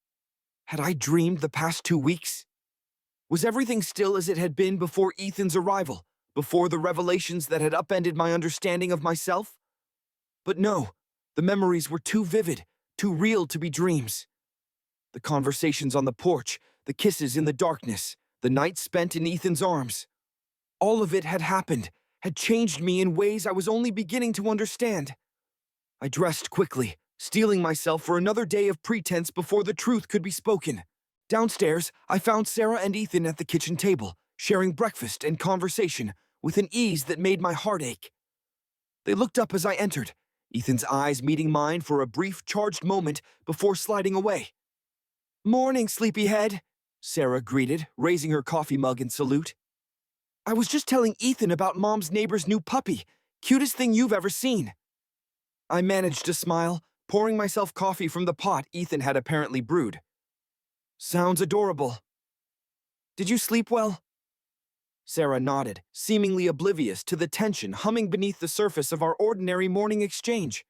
Had I dreamed the past 2 weeks? Was everything still as it had been before Ethan's arrival, before the revelations that had upended my understanding of myself? But no, the memories were too vivid, too real to be dreams. The conversations on the porch, the kisses in the darkness, the night spent in Ethan's arms. All of it had happened, had changed me in ways I was only beginning to understand. I dressed quickly, steeling myself for another day of pretense before the truth could be spoken. Downstairs, I found Sarah and Ethan at the kitchen table, sharing breakfast and conversation with an ease that made my heart ache. They looked up as I entered, Ethan's eyes meeting mine for a brief, charged moment before sliding away. "Morning, sleepyhead," Sarah greeted, raising her coffee mug in salute. "I was just telling Ethan about Mom's neighbor's new puppy. Cutest thing you've ever seen." I managed to smile, pouring myself coffee from the pot Ethan had apparently brewed. "Sounds adorable. Did you sleep well?" Sarah nodded, seemingly oblivious to the tension humming beneath the surface of our ordinary morning exchange.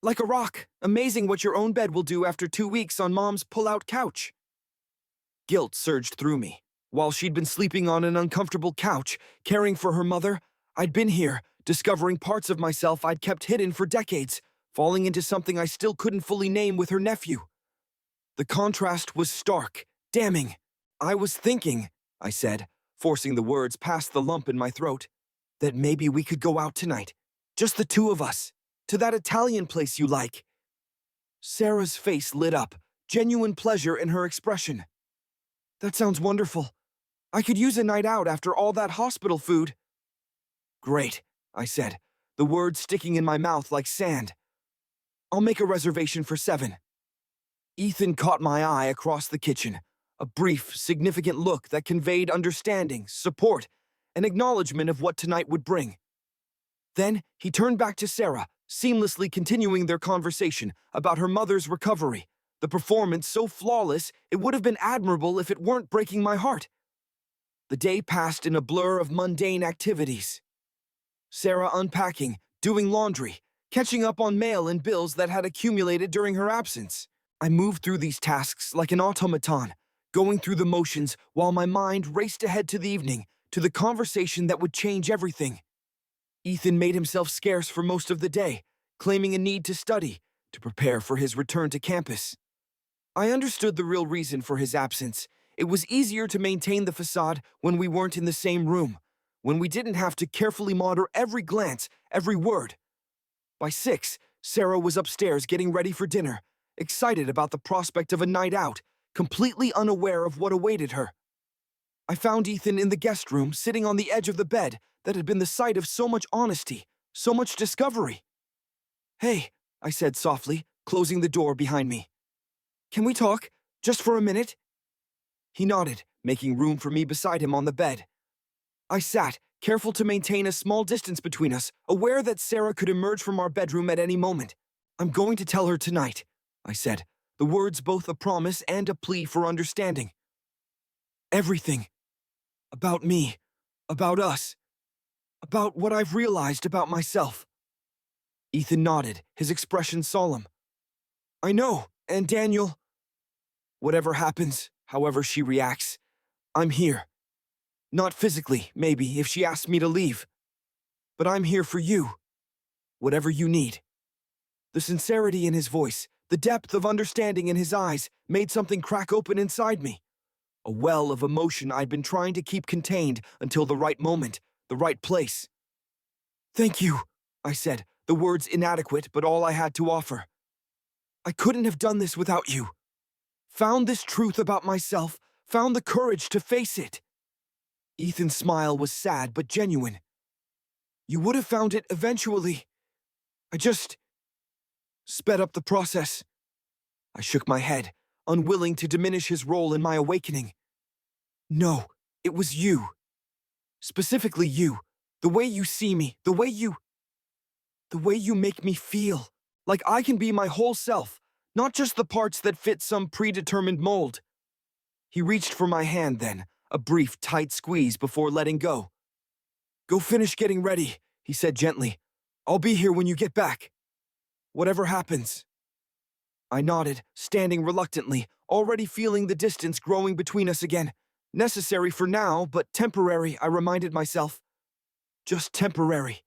Like a rock, amazing what your own bed will do after 2 weeks on Mom's pull-out couch. Guilt surged through me. While she'd been sleeping on an uncomfortable couch, caring for her mother, I'd been here, discovering parts of myself I'd kept hidden for decades, falling into something I still couldn't fully name with her nephew. The contrast was stark, damning. I was thinking, I said, forcing the words past the lump in my throat, that maybe we could go out tonight. Just the two of us. To that Italian place you like. Sarah's face lit up, genuine pleasure in her expression. That sounds wonderful. I could use a night out after all that hospital food. Great, I said, the words sticking in my mouth like sand. I'll make a reservation for 7. Ethan caught my eye across the kitchen, a brief, significant look that conveyed understanding, support, and acknowledgement of what tonight would bring. Then he turned back to Sarah, seamlessly continuing their conversation about her mother's recovery, the performance so flawless it would have been admirable if it weren't breaking my heart. The day passed in a blur of mundane activities. Sarah unpacking, doing laundry, catching up on mail and bills that had accumulated during her absence. I moved through these tasks like an automaton, going through the motions while my mind raced ahead to the evening, to the conversation that would change everything. Ethan made himself scarce for most of the day, claiming a need to study, to prepare for his return to campus. I understood the real reason for his absence. It was easier to maintain the facade when we weren't in the same room, when we didn't have to carefully monitor every glance, every word. By 6, Sarah was upstairs getting ready for dinner, excited about the prospect of a night out, completely unaware of what awaited her. I found Ethan in the guest room, sitting on the edge of the bed that had been the site of so much honesty, so much discovery. Hey, I said softly, closing the door behind me. Can we talk, just for a minute? He nodded, making room for me beside him on the bed. I sat, careful to maintain a small distance between us, aware that Sarah could emerge from our bedroom at any moment. I'm going to tell her tonight, I said, the words both a promise and a plea for understanding. Everything. About me. About us. About what I've realized about myself. Ethan nodded, his expression solemn. I know, and Daniel. Whatever happens, however she reacts, I'm here. Not physically, maybe, if she asks me to leave. But I'm here for you. Whatever you need. The sincerity in his voice, the depth of understanding in his eyes, made something crack open inside me. A well of emotion I'd been trying to keep contained until the right moment, the right place. Thank you, I said, the words inadequate but all I had to offer. I couldn't have done this without you. Found this truth about myself, found the courage to face it. Ethan's smile was sad but genuine. You would have found it eventually. I just sped up the process. I shook my head, unwilling to diminish his role in my awakening. No, it was you. Specifically you. The way you see me, the way you make me feel. Like I can be my whole self, not just the parts that fit some predetermined mold. He reached for my hand then, a brief, tight squeeze before letting go. Go finish getting ready, he said gently. I'll be here when you get back. Whatever happens. I nodded, standing reluctantly, already feeling the distance growing between us again. Necessary for now, but temporary, I reminded myself. Just temporary.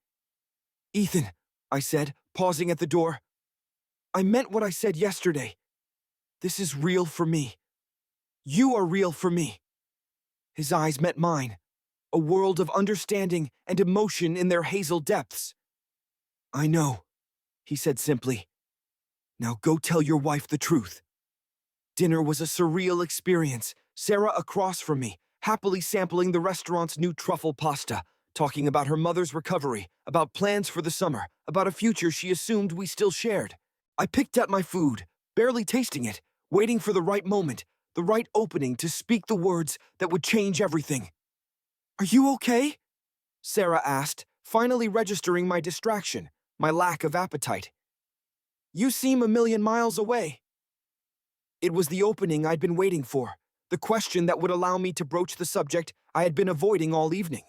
Ethan, I said, pausing at the door. I meant what I said yesterday. This is real for me. You are real for me. His eyes met mine, a world of understanding and emotion in their hazel depths. I know, he said simply. Now go tell your wife the truth. Dinner was a surreal experience, Sarah across from me, happily sampling the restaurant's new truffle pasta, talking about her mother's recovery, about plans for the summer, about a future she assumed we still shared. I picked at my food, barely tasting it, waiting for the right moment, the right opening to speak the words that would change everything. Are you okay? Sarah asked, finally registering my distraction, my lack of appetite. You seem a million miles away. It was the opening I'd been waiting for, the question that would allow me to broach the subject I had been avoiding all evening.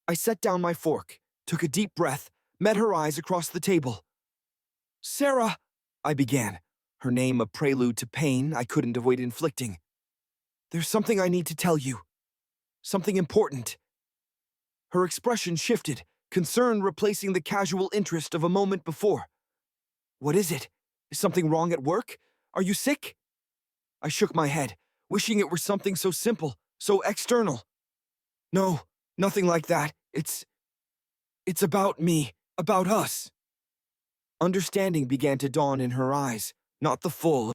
I set down my fork, took a deep breath, met her eyes across the table. Sarah, I began, her name a prelude to pain I couldn't avoid inflicting. There's something I need to tell you. Something important. Her expression shifted, concern replacing the casual interest of a moment before. What is it? Is something wrong at work? Are you sick? I shook my head, wishing it were something so simple, so external. No, nothing like that. It's about me, about us. Understanding began to dawn in her eyes, not the full